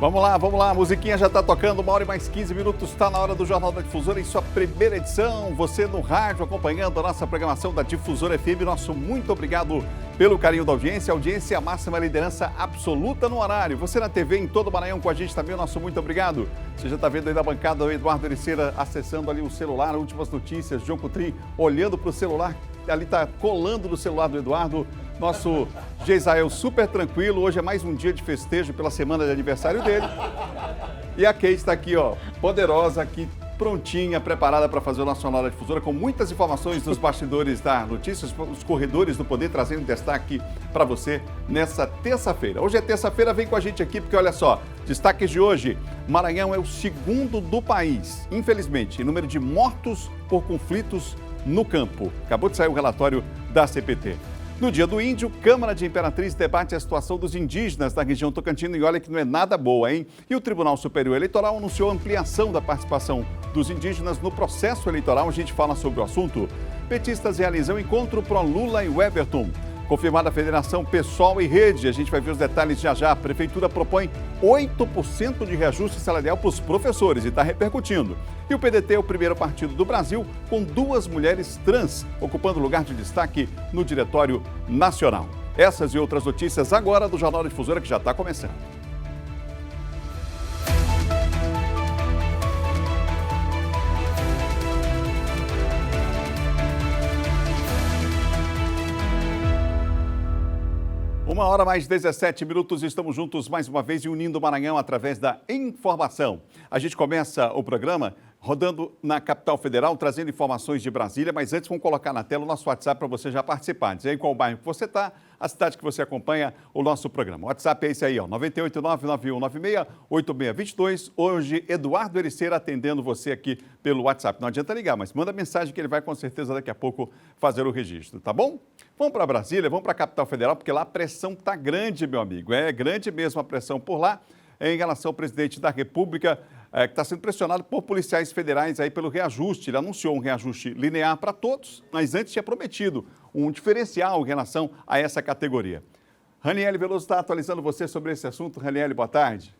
Vamos lá, a musiquinha já está tocando, 1 hora e mais 15 minutos, está na hora do Jornal da Difusora em sua primeira edição. Você no rádio acompanhando a nossa programação da Difusora FM, nosso muito obrigado pelo carinho da audiência. Audiência máxima, liderança absoluta no horário. Você na TV em todo o Maranhão com a gente também, nosso muito obrigado. Você já está vendo aí da bancada o Eduardo Ericeira acessando ali o celular, últimas notícias, João Coutrin olhando para o celular, ali está colando no celular do Eduardo. Nosso Geisael super tranquilo, hoje é mais um dia de festejo pela semana de aniversário dele. E a Kate está aqui, ó, poderosa, aqui prontinha, preparada para fazer o nosso Jornal da Difusora, com muitas informações dos bastidores da notícia, os corredores do poder, trazendo destaque para você nessa terça-feira. Hoje é terça-feira, vem com a gente aqui, porque olha só, destaques de hoje, Maranhão é o segundo do país, infelizmente, em número de mortos por conflitos no campo. Acabou de sair o relatório da CPT. No Dia do Índio, Câmara de Imperatriz debate a situação dos indígenas da região Tocantins e olha que não é nada boa, hein? E o Tribunal Superior Eleitoral anunciou ampliação da participação dos indígenas no processo eleitoral. A gente fala sobre o assunto. Petistas realizam encontro pró-Lula e Weberton. Confirmada a Federação PSOL e Rede. A gente vai ver os detalhes já já. A Prefeitura propõe 8% de reajuste salarial para os professores e está repercutindo. E o PDT é o primeiro partido do Brasil com 2 mulheres trans ocupando lugar de destaque no Diretório Nacional. Essas e outras notícias agora do Jornal da Difusora que já está começando. Uma hora mais 17 minutos, estamos juntos mais uma vez e unindo o Maranhão através da informação. A gente começa o programa rodando na capital federal, trazendo informações de Brasília, mas antes vamos colocar na tela o nosso WhatsApp para você já participar. Dizer em qual bairro que você está, a cidade que você acompanha o nosso programa. O WhatsApp é esse aí, ó, 989-9196-8622. Hoje, Eduardo Ericeira atendendo você aqui pelo WhatsApp. Não adianta ligar, mas manda mensagem que ele vai com certeza daqui a pouco fazer o registro, tá bom? Vamos para Brasília, vamos para a capital federal, porque lá a pressão está grande, meu amigo. É grande mesmo a pressão por lá em relação ao presidente da República, que está sendo pressionado por policiais federais aí pelo reajuste. Ele anunciou um reajuste linear para todos, mas antes tinha prometido um diferencial em relação a essa categoria. Raniele Veloso está atualizando você sobre esse assunto. Raniele, boa tarde.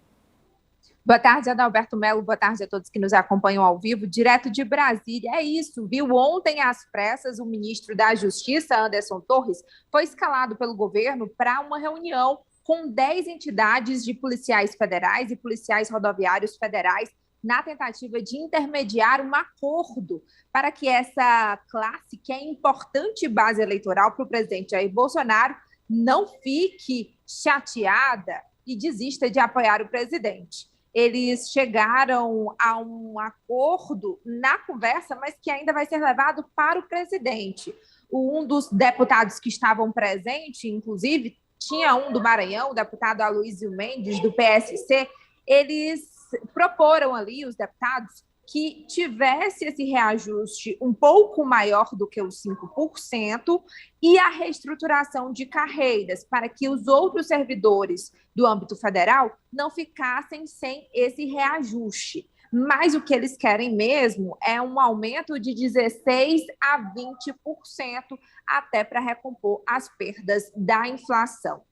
Boa tarde, Adalberto Melo. Boa tarde a todos que nos acompanham ao vivo, direto de Brasília. É isso, viu? Ontem, às pressas, o ministro da Justiça, Anderson Torres, foi escalado pelo governo para uma reunião com 10 entidades de policiais federais e policiais rodoviários federais na tentativa de intermediar um acordo para que essa classe, que é importante base eleitoral para o presidente Jair Bolsonaro, não fique chateada e desista de apoiar o presidente. Eles chegaram a um acordo na conversa, mas que ainda vai ser levado para o presidente. Um dos deputados que estavam presentes, inclusive, tinha um do Maranhão, o deputado Aloysio Mendes, do PSC, eles proporam ali, os deputados, que tivesse esse reajuste um pouco maior do que os 5% e a reestruturação de carreiras para que os outros servidores do âmbito federal não ficassem sem esse reajuste. Mas o que eles querem mesmo é um aumento de 16% a 20% até para recompor as perdas da inflação.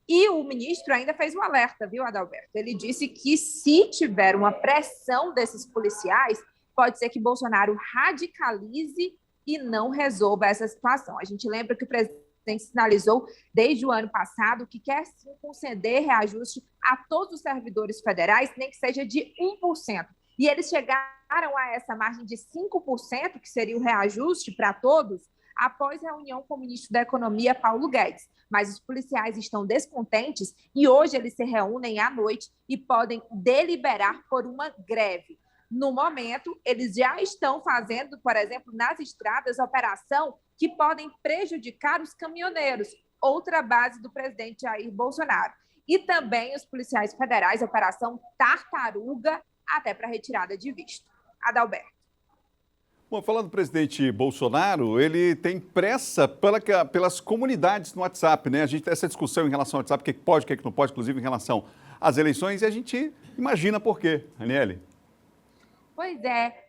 E o ministro ainda fez um alerta, viu, Adalberto? Ele disse que se tiver uma pressão desses policiais, pode ser que Bolsonaro radicalize e não resolva essa situação. A gente lembra que o presidente sinalizou desde o ano passado que quer sim conceder reajuste a todos os servidores federais, nem que seja de 1%. E eles chegaram a essa margem de 5%, que seria o reajuste para todos, após reunião com o ministro da Economia, Paulo Guedes. Mas os policiais estão descontentes e hoje eles se reúnem à noite e podem deliberar por uma greve. No momento, eles já estão fazendo, por exemplo, nas estradas, operação que podem prejudicar os caminhoneiros, outra base do presidente Jair Bolsonaro. E também os policiais federais, operação Tartaruga, até para retirada de visto. Adalberto. Bom, falando do presidente Bolsonaro, ele tem pressa pelas comunidades no WhatsApp, né? A gente tem essa discussão em relação ao WhatsApp, o que pode, o que não pode, inclusive em relação às eleições, e a gente imagina por quê, Aniele. Pois é,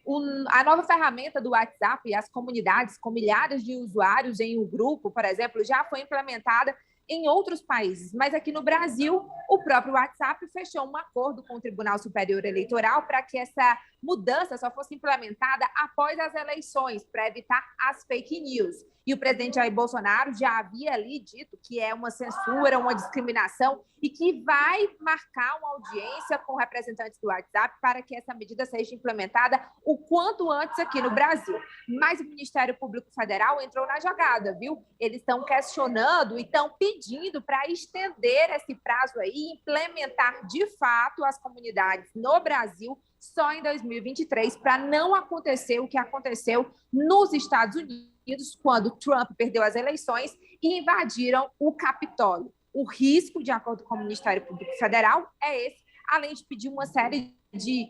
a nova ferramenta do WhatsApp e as comunidades com milhares de usuários em um grupo, por exemplo, já foi implementada em outros países, mas aqui no Brasil, o próprio WhatsApp fechou um acordo com o Tribunal Superior Eleitoral para que essa mudança só fosse implementada após as eleições, para evitar as fake news. E o presidente Jair Bolsonaro já havia ali dito que é uma censura, uma discriminação e que vai marcar uma audiência com representantes do WhatsApp para que essa medida seja implementada o quanto antes aqui no Brasil. Mas o Ministério Público Federal entrou na jogada, viu? Eles estão questionando e estão pedindo para estender esse prazo aí e implementar de fato as comunidades no Brasil só em 2023, para não acontecer o que aconteceu nos Estados Unidos, quando Trump perdeu as eleições e invadiram o Capitólio. O risco, de acordo com o Ministério Público Federal, é esse, além de pedir uma série de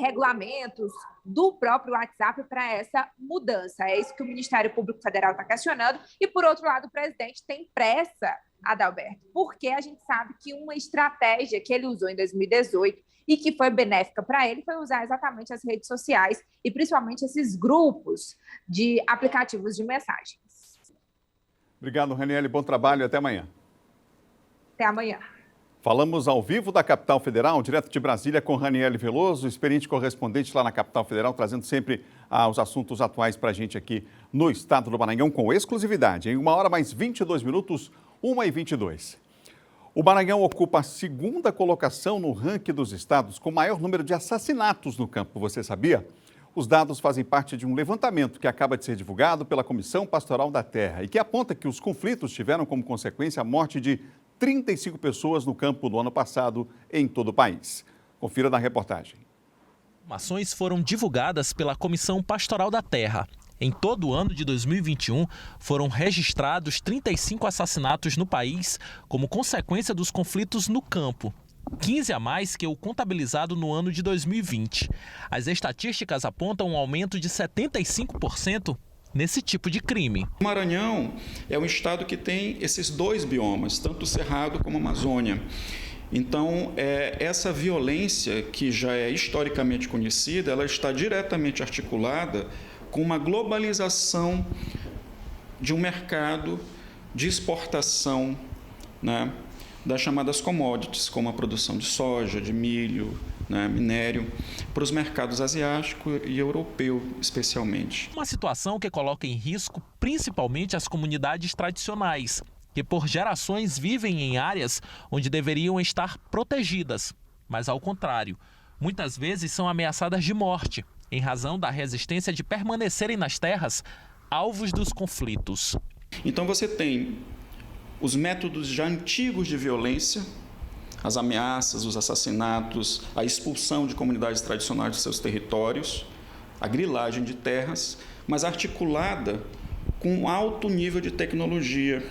regulamentos do próprio WhatsApp para essa mudança. É isso que o Ministério Público Federal está questionando. E, por outro lado, o presidente tem pressa, Adalberto, porque a gente sabe que uma estratégia que ele usou em 2018 e que foi benéfica para ele foi usar exatamente as redes sociais e principalmente esses grupos de aplicativos de mensagens. Obrigado, Raniele. Bom trabalho e até amanhã. Até amanhã. Falamos ao vivo da Capital Federal, direto de Brasília, com Raniele Veloso, experiente correspondente lá na Capital Federal, trazendo sempre os assuntos atuais para a gente aqui no estado do Maranhão, com exclusividade. Em 1h mais 22 minutos, 1h22. O Maranhão ocupa a segunda colocação no ranking dos estados com maior número de assassinatos no campo. Você sabia? Os dados fazem parte de um levantamento que acaba de ser divulgado pela Comissão Pastoral da Terra e que aponta que os conflitos tiveram como consequência a morte de 35 pessoas no campo no ano passado em todo o país. Confira na reportagem. Informações foram divulgadas pela Comissão Pastoral da Terra. Em todo o ano de 2021, foram registrados 35 assassinatos no país como consequência dos conflitos no campo, 15 a mais que o contabilizado no ano de 2020. As estatísticas apontam um aumento de 75% nesse tipo de crime. O Maranhão é um estado que tem esses dois biomas, tanto o Cerrado como a Amazônia. Então, essa violência, que já é historicamente conhecida, ela está diretamente articulada com uma globalização de um mercado de exportação, né, das chamadas commodities, como a produção de soja, de milho, né, minério, para os mercados asiático e europeu, especialmente. Uma situação que coloca em risco principalmente as comunidades tradicionais, que por gerações vivem em áreas onde deveriam estar protegidas, mas ao contrário, muitas vezes são ameaçadas de morte, em razão da resistência de permanecerem nas terras alvos dos conflitos. Então você tem os métodos já antigos de violência, as ameaças, os assassinatos, a expulsão de comunidades tradicionais de seus territórios, a grilagem de terras, mas articulada com um alto nível de tecnologia.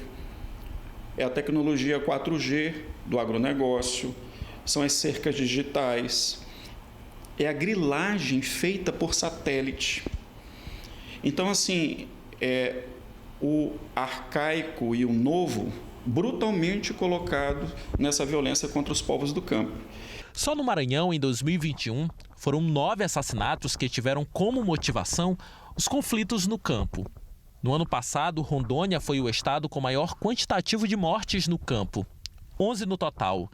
É a tecnologia 4G do agronegócio, são as cercas digitais, é a grilagem feita por satélite. Então, assim, o arcaico e o novo brutalmente colocado nessa violência contra os povos do campo. Só no Maranhão, em 2021, foram 9 assassinatos que tiveram como motivação os conflitos no campo. No ano passado, Rondônia foi o estado com maior quantitativo de mortes no campo, 11 no total.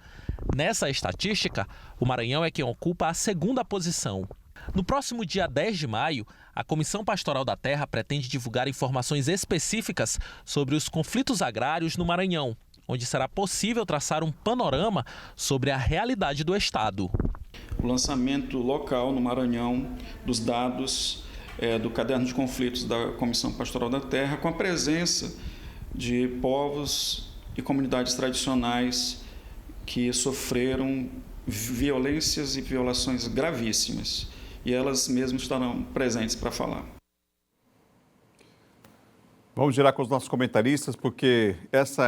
Nessa estatística, o Maranhão é quem ocupa a segunda posição. No próximo dia 10 de maio, a Comissão Pastoral da Terra pretende divulgar informações específicas sobre os conflitos agrários no Maranhão, onde será possível traçar um panorama sobre a realidade do estado. O lançamento local no Maranhão dos dados do Caderno de Conflitos da Comissão Pastoral da Terra, com a presença de povos e comunidades tradicionais que sofreram violências e violações gravíssimas. E elas mesmas estarão presentes para falar. Vamos girar com os nossos comentaristas, porque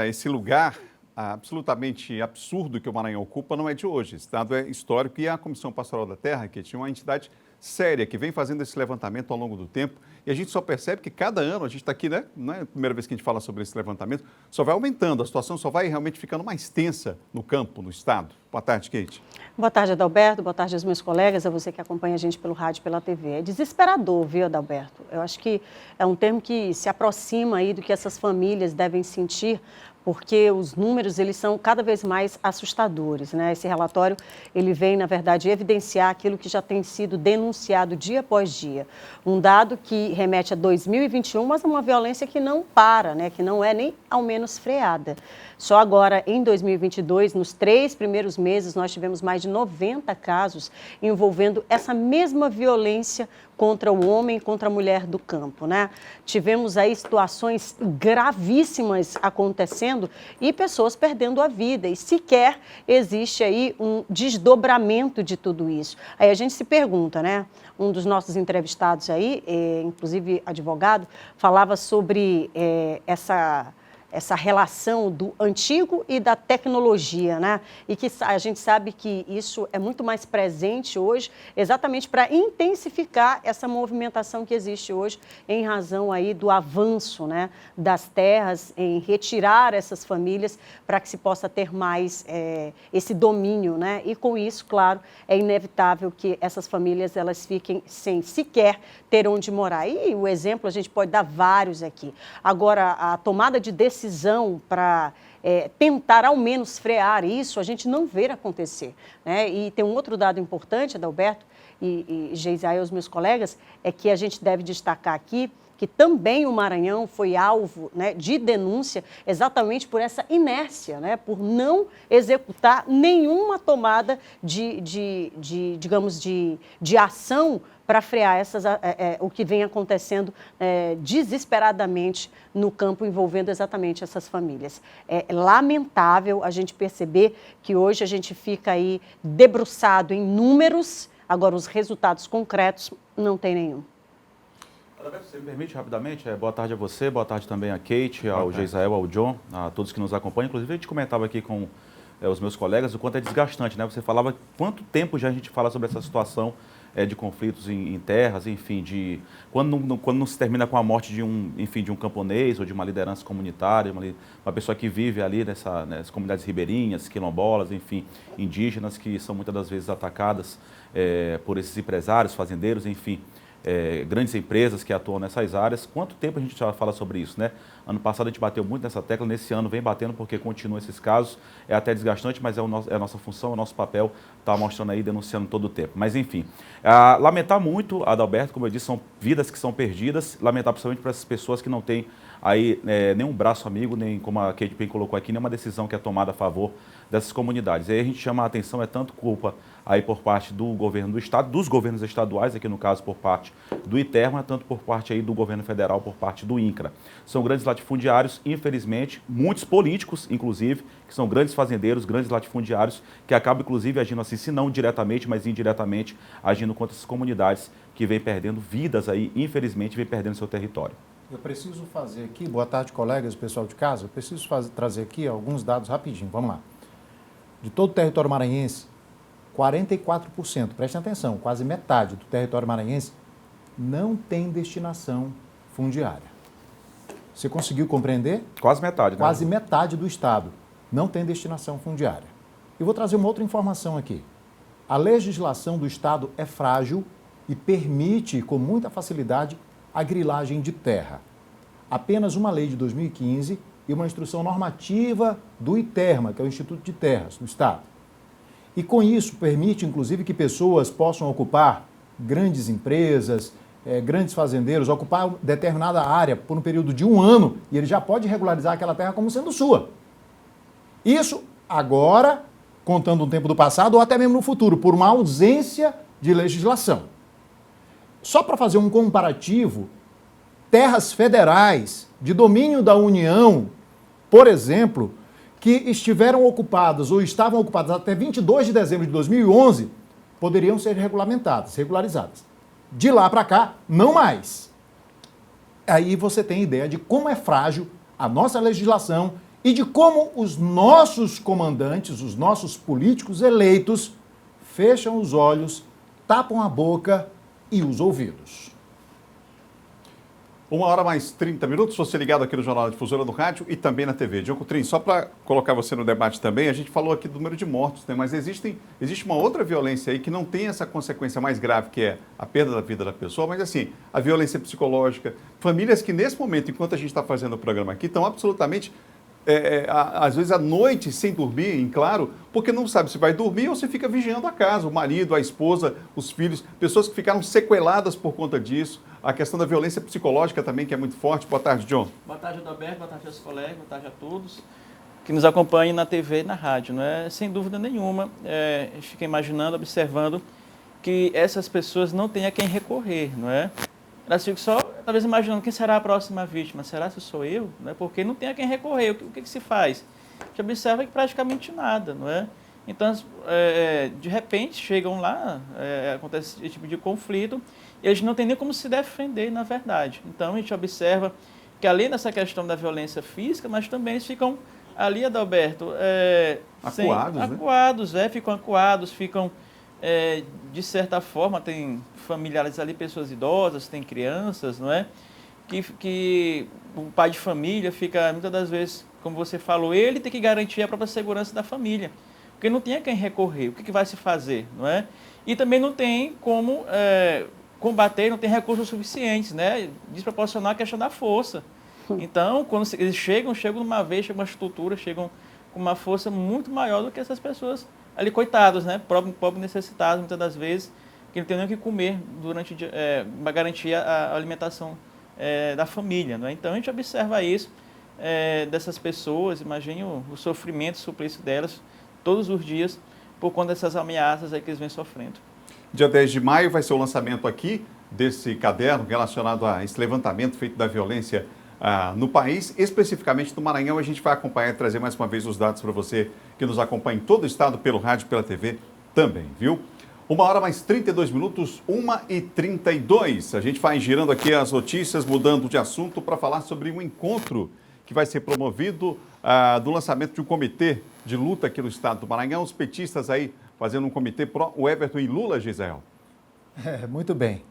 esse lugar absolutamente absurdo que o Maranhão ocupa não é de hoje. Esse dado é histórico e a Comissão Pastoral da Terra, que tinha uma entidade séria, que vem fazendo esse levantamento ao longo do tempo, e a gente só percebe que cada ano, a gente está aqui, né? Não é a primeira vez que a gente fala sobre esse levantamento, só vai aumentando, a situação só vai realmente ficando mais tensa no campo, no estado. Boa tarde, Kate. Boa tarde, Adalberto. Boa tarde aos meus colegas, a você que acompanha a gente pelo rádio e pela TV. É desesperador, viu, Adalberto? Eu acho que é um termo que se aproxima aí do que essas famílias devem sentir, porque os números eles são cada vez mais assustadores, né? Esse relatório ele vem, na verdade, evidenciar aquilo que já tem sido denunciado dia após dia. Um dado que remete a 2021, mas é uma violência que não para, né? Que não é nem ao menos freada. Só agora, em 2022, nos 3 primeiros meses, nós tivemos mais de 90 casos envolvendo essa mesma violência contra o homem, contra a mulher do campo, né? Tivemos aí situações gravíssimas acontecendo e pessoas perdendo a vida, e sequer existe aí um desdobramento de tudo isso. Aí a gente se pergunta, né? Um dos nossos entrevistados aí, inclusive advogado, falava sobre essa relação do antigo e da tecnologia, né? E que a gente sabe que isso é muito mais presente hoje, exatamente para intensificar essa movimentação que existe hoje em razão aí do avanço, né, das terras, em retirar essas famílias para que se possa ter mais esse domínio, né? E com isso, claro, é inevitável que essas famílias elas fiquem sem sequer ter onde morar. E o exemplo a gente pode dar vários aqui. Agora, a tomada de decisão para tentar ao menos frear isso, a gente não vê acontecer, né? E tem um outro dado importante, Adalberto e Geisai, os meus colegas, é que a gente deve destacar aqui que também o Maranhão foi alvo, né, de denúncia exatamente por essa inércia, né, por não executar nenhuma tomada digamos, de ação para frear o que vem acontecendo desesperadamente no campo envolvendo exatamente essas famílias. É lamentável a gente perceber que hoje a gente fica aí debruçado em números, agora os resultados concretos não tem nenhum. Você me permite rapidamente? Boa tarde a você, boa tarde também a Kate, ao Geisael, ao John, a todos que nos acompanham. Inclusive, a gente comentava aqui com os meus colegas o quanto é desgastante, né? Você falava quanto tempo já a gente fala sobre essa situação de conflitos em terras, enfim, quando não se termina com a morte de um camponês ou de uma liderança comunitária, uma pessoa que vive ali nessas comunidades ribeirinhas, quilombolas, enfim, indígenas, que são muitas das vezes atacadas por esses empresários, fazendeiros, enfim. Grandes empresas que atuam nessas áreas. Quanto tempo a gente já fala sobre isso, né? Ano passado a gente bateu muito nessa tecla, nesse ano vem batendo porque continuam esses casos. É até desgastante, mas é a nossa função, é o nosso papel estar mostrando aí, denunciando todo o tempo. Mas enfim, lamentar muito, Adalberto, como eu disse, são vidas que são perdidas, lamentar principalmente para essas pessoas que não têm aí nenhum braço amigo, nem como a Kate Payne colocou aqui, nenhuma decisão que é tomada a favor dessas comunidades. E aí a gente chama a atenção, tanto culpa aí por parte do governo do estado, dos governos estaduais, aqui no caso por parte do ITERMA, tanto por parte aí do governo federal, por parte do INCRA. São grandes latifundiários, infelizmente, muitos políticos, inclusive, que são grandes fazendeiros, grandes latifundiários, que acabam, inclusive, agindo assim, se não diretamente, mas indiretamente, agindo contra essas comunidades que vêm perdendo vidas aí, infelizmente, vêm perdendo seu território. Eu preciso fazer aqui, boa tarde, colegas, pessoal de casa, eu preciso trazer aqui alguns dados rapidinho, vamos lá. De todo o território maranhense, 44%, prestem atenção, quase metade do território maranhense não tem destinação fundiária. Você conseguiu compreender? Quase metade, né? Quase metade do estado não tem destinação fundiária. E vou trazer uma outra informação aqui. A legislação do estado é frágil e permite, com muita facilidade, a grilagem de terra. Apenas uma lei de 2015 e uma instrução normativa do ITERMA, que é o Instituto de Terras do Estado. E com isso permite, inclusive, que pessoas possam ocupar grandes empresas, grandes fazendeiros, ocupar determinada área por um período de 1 ano e ele já pode regularizar aquela terra como sendo sua. Isso agora, contando um tempo do passado ou até mesmo no futuro, por uma ausência de legislação. Só para fazer um comparativo, terras federais de domínio da União, por exemplo, que estiveram ocupadas ou estavam ocupadas até 22 de dezembro de 2011, poderiam ser regularizadas. De lá para cá, não mais. Aí você tem ideia de como é frágil a nossa legislação e de como os nossos comandantes, os nossos políticos eleitos, fecham os olhos, tapam a boca e os ouvidos. 1h mais 30, você ligado aqui no Jornal da Difusora do Rádio e também na TV. Diogo Coutrin, só para colocar você no debate também, a gente falou aqui do número de mortos, né? Mas existe uma outra violência aí que não tem essa consequência mais grave, que é a perda da vida da pessoa, mas assim, a violência psicológica. Famílias que nesse momento, enquanto a gente está fazendo o programa aqui, estão absolutamente às vezes à noite sem dormir, em claro, porque não sabe se vai dormir ou se fica vigiando a casa, o marido, a esposa, os filhos, pessoas que ficaram sequeladas por conta disso. A questão da violência psicológica também, que é muito forte. Boa tarde, John. Boa tarde, Adalberto. Boa tarde aos colegas, boa tarde a todos que nos acompanham na TV e na rádio. Não é? Sem dúvida nenhuma, a gente fica imaginando, observando que essas pessoas não têm a quem recorrer, não é? Elas ficam só, talvez, imaginando quem será a próxima vítima. Será que sou eu? Não é? Porque não tem a quem recorrer. O que se faz? A gente observa que praticamente nada, não é? Então, de repente, chegam lá, acontece esse tipo de conflito, e eles não têm nem como se defender, na verdade. Então, a gente observa que, além dessa questão da violência física, mas também eles ficam ali, Adalberto, acuados, né? Ficam acuados, ficam, de certa forma, tem familiares ali, pessoas idosas, tem crianças, não é? Que o pai de família fica, muitas das vezes, como você falou, ele tem que garantir a própria segurança da família, porque não tem a quem recorrer, o que vai se fazer, não é? E também não tem como combater, não tem recursos suficientes, né? Desproporcionar a questão da força. Então, quando eles chegam numa vez, chegam uma estrutura, chegam com uma força muito maior do que essas pessoas ali, coitados, né? Pobres necessitados, muitas das vezes, que não tem nem o que comer durante para garantir a alimentação da família, não é? Então, a gente observa isso dessas pessoas, imagine o sofrimento, o suplício delas, todos os dias, por conta dessas ameaças aí que eles vêm sofrendo. Dia 10 de maio vai ser o lançamento aqui desse caderno relacionado a esse levantamento feito da violência no país, especificamente no Maranhão. A gente vai acompanhar e trazer mais uma vez os dados para você que nos acompanha em todo o estado, pelo rádio e pela TV também, viu? 1h mais 32 minutos, 1h32. A gente vai girando aqui as notícias, mudando de assunto para falar sobre um encontro que vai ser promovido do lançamento de um comitê de luta aqui no estado do Maranhão. Os petistas aí fazendo um comitê pro o Everton e Lula, Gisele. Muito bem.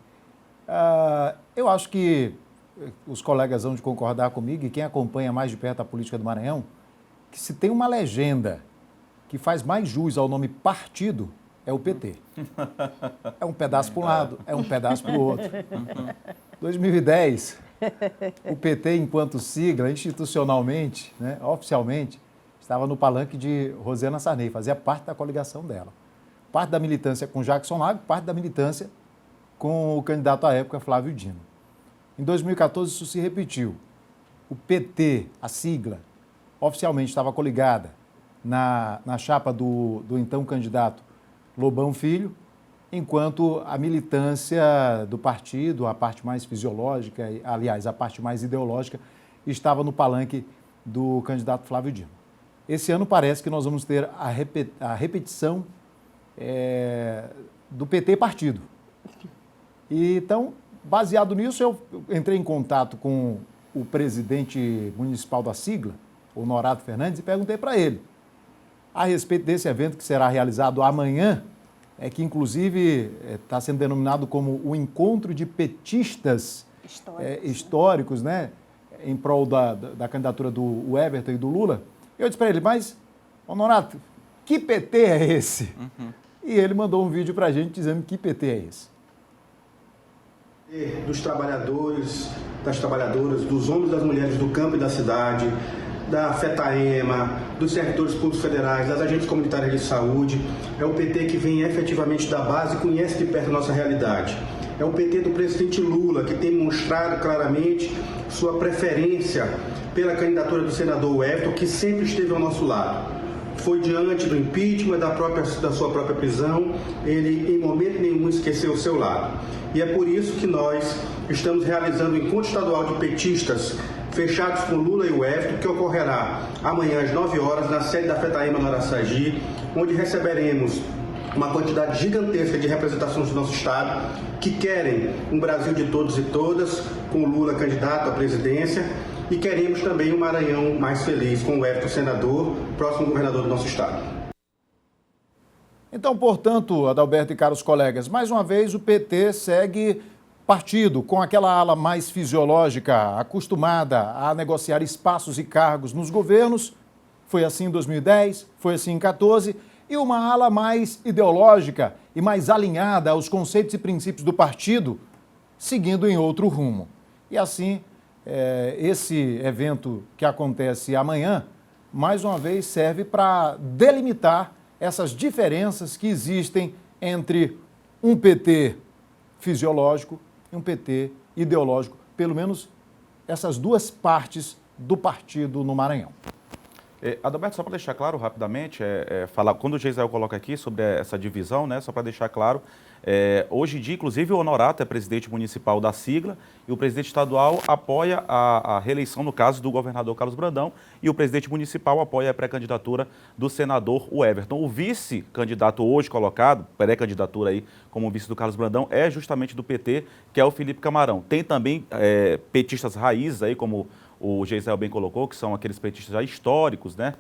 Eu acho que os colegas vão de concordar comigo, e quem acompanha mais de perto a política do Maranhão, que se tem uma legenda que faz mais jus ao nome partido, é o PT. É um pedaço para um lado, é um pedaço para o outro. 2010, o PT, enquanto sigla, institucionalmente, né, oficialmente, estava no palanque de Rosiana Sarney, fazia parte da coligação dela. Parte da militância com Jackson Lago, parte da militância com o candidato à época, Flávio Dino. Em 2014, isso se repetiu. O PT, a sigla, oficialmente estava coligada na chapa do então candidato Lobão Filho, enquanto a militância do partido, a parte mais fisiológica, aliás, a parte mais ideológica, estava no palanque do candidato Flávio Dino. Esse ano parece que nós vamos ter a repetição do PT partido. E, então, baseado nisso, eu entrei em contato com o presidente municipal da sigla, o Norato Fernandes, e perguntei para ele a respeito desse evento que será realizado amanhã, que inclusive está sendo denominado como o encontro de petistas históricos, né, em prol da candidatura do Everton e do Lula. Eu disse para ele, mas, Norato, que PT é esse? Uhum. E ele mandou um vídeo para a gente dizendo que PT é esse. Dos trabalhadores, das trabalhadoras, dos homens e das mulheres do campo e da cidade, da FETAEMA, dos servidores públicos federais, das agentes comunitárias de saúde. É o PT que vem efetivamente da base e conhece de perto a nossa realidade. É o PT do presidente Lula, que tem mostrado claramente sua preferência pela candidatura do senador Everton, que sempre esteve ao nosso lado. Foi diante do impeachment, da sua própria prisão, ele em momento nenhum esqueceu o seu lado. E é por isso que nós estamos realizando o encontro estadual de petistas fechados com Lula e o Everton, que ocorrerá amanhã às 9 horas na sede da FETAEMA no Araçagi, onde receberemos uma quantidade gigantesca de representações do nosso estado que querem um Brasil de todos e todas, com Lula candidato à presidência, e queremos também um Maranhão mais feliz, com o Everton senador, próximo governador do nosso estado. Então, portanto, Adalberto e caros colegas, mais uma vez o PT segue partido com aquela ala mais fisiológica, acostumada a negociar espaços e cargos nos governos. Foi assim em 2010, foi assim em 2014, e uma ala mais ideológica e mais alinhada aos conceitos e princípios do partido, seguindo em outro rumo. E assim, esse evento que acontece amanhã mais uma vez, serve para delimitar essas diferenças que existem entre um PT fisiológico e um PT ideológico, pelo menos essas duas partes do partido no Maranhão. Adalberto, só para deixar claro rapidamente, falar, quando o Geisael coloca aqui sobre essa divisão, né, só para deixar claro, hoje em dia, inclusive, o Honorato é presidente municipal da sigla e o presidente estadual apoia a reeleição, no caso, do governador Carlos Brandão, e o presidente municipal apoia a pré-candidatura do senador Everton. O vice-candidato hoje colocado, pré-candidatura aí como vice do Carlos Brandão, é justamente do PT, que é o Felipe Camarão. Tem também petistas raízes aí, como o Geisael bem colocou, que são aqueles petistas já históricos, né?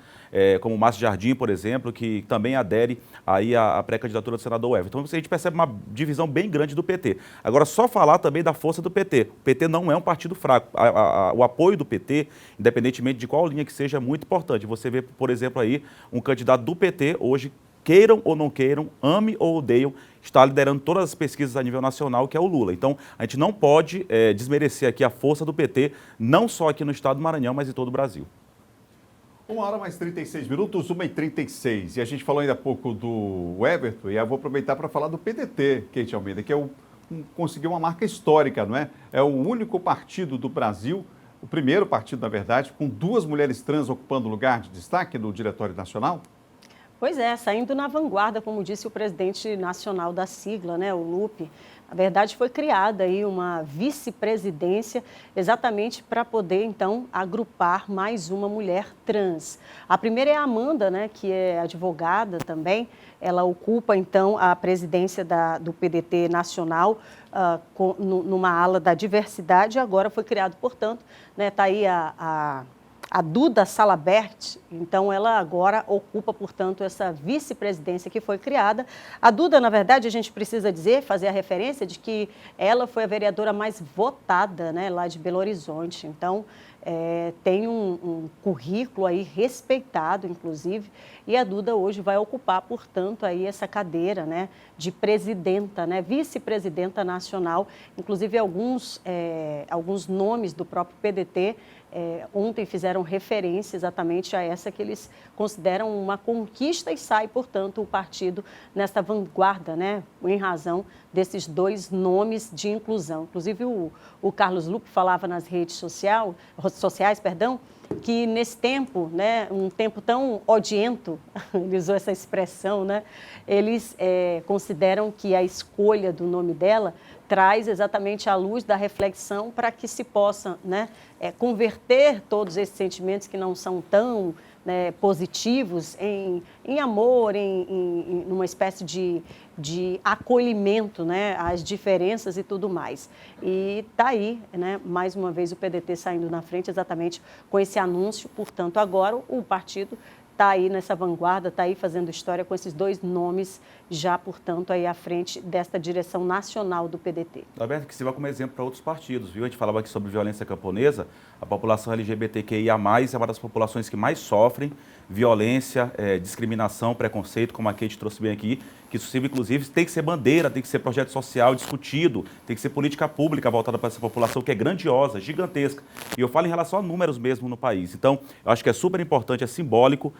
Como o Márcio Jardim, por exemplo, que também adere aí à pré-candidatura do senador Everton. Então a gente percebe uma divisão bem grande do PT. Agora, só falar também da força do PT. O PT não é um partido fraco. O apoio do PT, independentemente de qual linha que seja, é muito importante. Você vê, por exemplo, aí um candidato do PT hoje, queiram ou não queiram, ame ou odeiam, está liderando todas as pesquisas a nível nacional, que é o Lula. Então, a gente não pode desmerecer aqui a força do PT, não só aqui no estado do Maranhão, mas em todo o Brasil. 1h mais 36 minutos, 1h36. E a gente falou ainda há pouco do Everton, e eu vou aproveitar para falar do PDT, Kate Almeida, que conseguiu uma marca histórica, não é? É o único partido do Brasil, o primeiro partido, na verdade, com 2 mulheres trans ocupando lugar de destaque no Diretório Nacional. Pois é, saindo na vanguarda, como disse o presidente nacional da sigla, né, o Lupe. Na verdade, foi criada aí uma vice-presidência exatamente para poder, então, agrupar mais uma mulher trans. A primeira é a Amanda, né, que é advogada também. Ela ocupa, então, a presidência do PDT nacional numa ala da diversidade. Agora foi criado, portanto, né, está aí a Duda Salabert, então ela agora ocupa, portanto, essa vice-presidência que foi criada. A Duda, na verdade, a gente precisa dizer, fazer a referência de que ela foi a vereadora mais votada, né, lá de Belo Horizonte. Então, tem um currículo aí respeitado, inclusive, e a Duda hoje vai ocupar, portanto, aí essa cadeira, né, de presidenta, né, vice-presidenta nacional. Inclusive, alguns nomes do próprio PDT ontem fizeram referência exatamente a essa que eles consideram uma conquista e sai, portanto, o partido nesta vanguarda, né, em razão desses 2 nomes de inclusão. Inclusive, o Carlos Lupe falava nas redes sociais, que nesse tempo, né, um tempo tão odiento, ele usou essa expressão, né, eles consideram que a escolha do nome dela traz exatamente a luz da reflexão para que se possa, né, converter todos esses sentimentos que não são tão, né, positivos em amor, em uma espécie de acolhimento, né, às diferenças e tudo mais. E está aí, né, mais uma vez, o PDT saindo na frente exatamente com esse anúncio. Portanto, agora o partido está aí nessa vanguarda, está aí fazendo história com esses 2 nomes já, portanto, aí à frente desta direção nacional do PDT. Alberto, que sirva como exemplo para outros partidos, viu? A gente falava aqui sobre violência camponesa, a população LGBTQIA+, é uma das populações que mais sofrem violência, discriminação, preconceito, como a Kate trouxe bem aqui, que isso, inclusive, tem que ser bandeira, tem que ser projeto social discutido, tem que ser política pública voltada para essa população que é grandiosa, gigantesca. E eu falo em relação a números mesmo no país. Então, eu acho que é super importante, é simbólico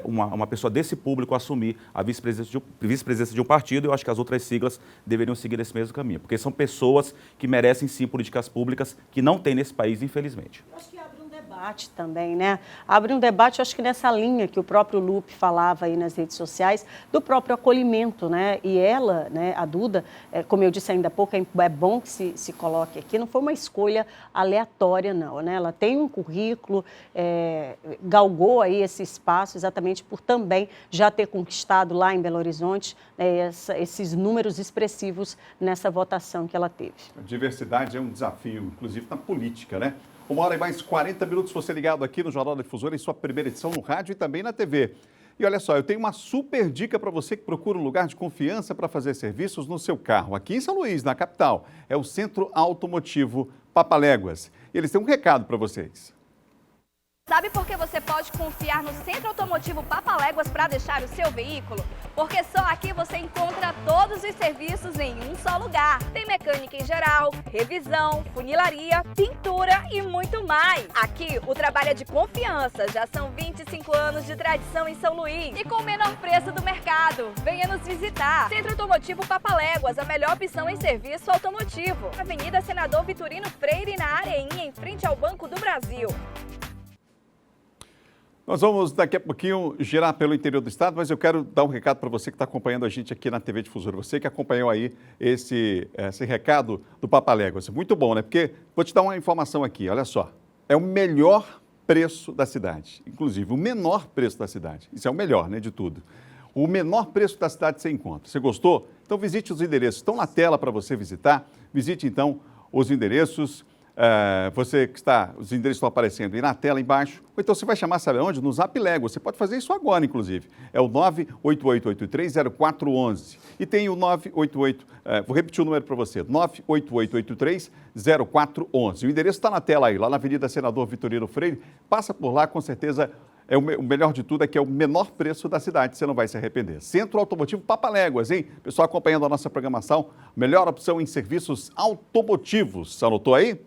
uma pessoa desse público assumir a vice-presidência de um partido. Eu acho que as outras siglas deveriam seguir esse mesmo caminho, porque são pessoas que merecem, sim, políticas públicas que não tem nesse país, infelizmente. Eu acho que abre um debate também, né? Abre um debate, acho que nessa linha que o próprio Lupe falava aí nas redes sociais, do próprio acolhimento, né? E ela, né, a Duda, como eu disse ainda há pouco, é bom que se coloque aqui, não foi uma escolha aleatória, não, né? Ela tem um currículo, galgou aí esse espaço exatamente por também já ter conquistado lá em Belo Horizonte, né, esses números expressivos nessa votação que ela teve. A diversidade é um desafio, inclusive na política, né? 1h mais 40 minutos, você ligado aqui no Jornal da Difusora, em sua primeira edição no rádio e também na TV. E olha só, eu tenho uma super dica para você que procura um lugar de confiança para fazer serviços no seu carro. Aqui em São Luís, na capital, é o Centro Automotivo Papaléguas. E eles têm um recado para vocês. Sabe por que você pode confiar no Centro Automotivo Papaléguas para deixar o seu veículo? Porque só aqui você encontra todos os serviços em um só lugar. Tem mecânica em geral, revisão, funilaria, pintura e muito mais. Aqui o trabalho é de confiança, já são 25 anos de tradição em São Luís e com o menor preço do mercado. Venha nos visitar. Centro Automotivo Papaléguas, a melhor opção em serviço automotivo. Avenida Senador Vitorino Freire, na Areinha, em frente ao Banco do Brasil. Nós vamos daqui a pouquinho girar pelo interior do estado, mas eu quero dar um recado para você que está acompanhando a gente aqui na TV Difusora. Você que acompanhou aí esse recado do Papaléguas. Muito bom, né? Porque vou te dar uma informação aqui, olha só. É o melhor preço da cidade, inclusive o menor preço da cidade. Isso é o melhor, né, de tudo. O menor preço da cidade você encontra. Você gostou? Então visite os endereços. Estão na tela para você visitar. Visite então os endereços. Os endereços estão aparecendo aí na tela embaixo. Ou então você vai chamar, sabe onde? No Zap Léguas. Você pode fazer isso agora, inclusive. É o 988830411. E tem o 988, vou repetir o número para você, 988830411. O endereço está na tela aí, lá na Avenida Senador Vitorino Freire. Passa por lá, com certeza. O melhor de tudo é que é o menor preço da cidade, você não vai se arrepender. Centro Automotivo Papaléguas, hein? Pessoal acompanhando a nossa programação, melhor opção em serviços automotivos. Anotou aí?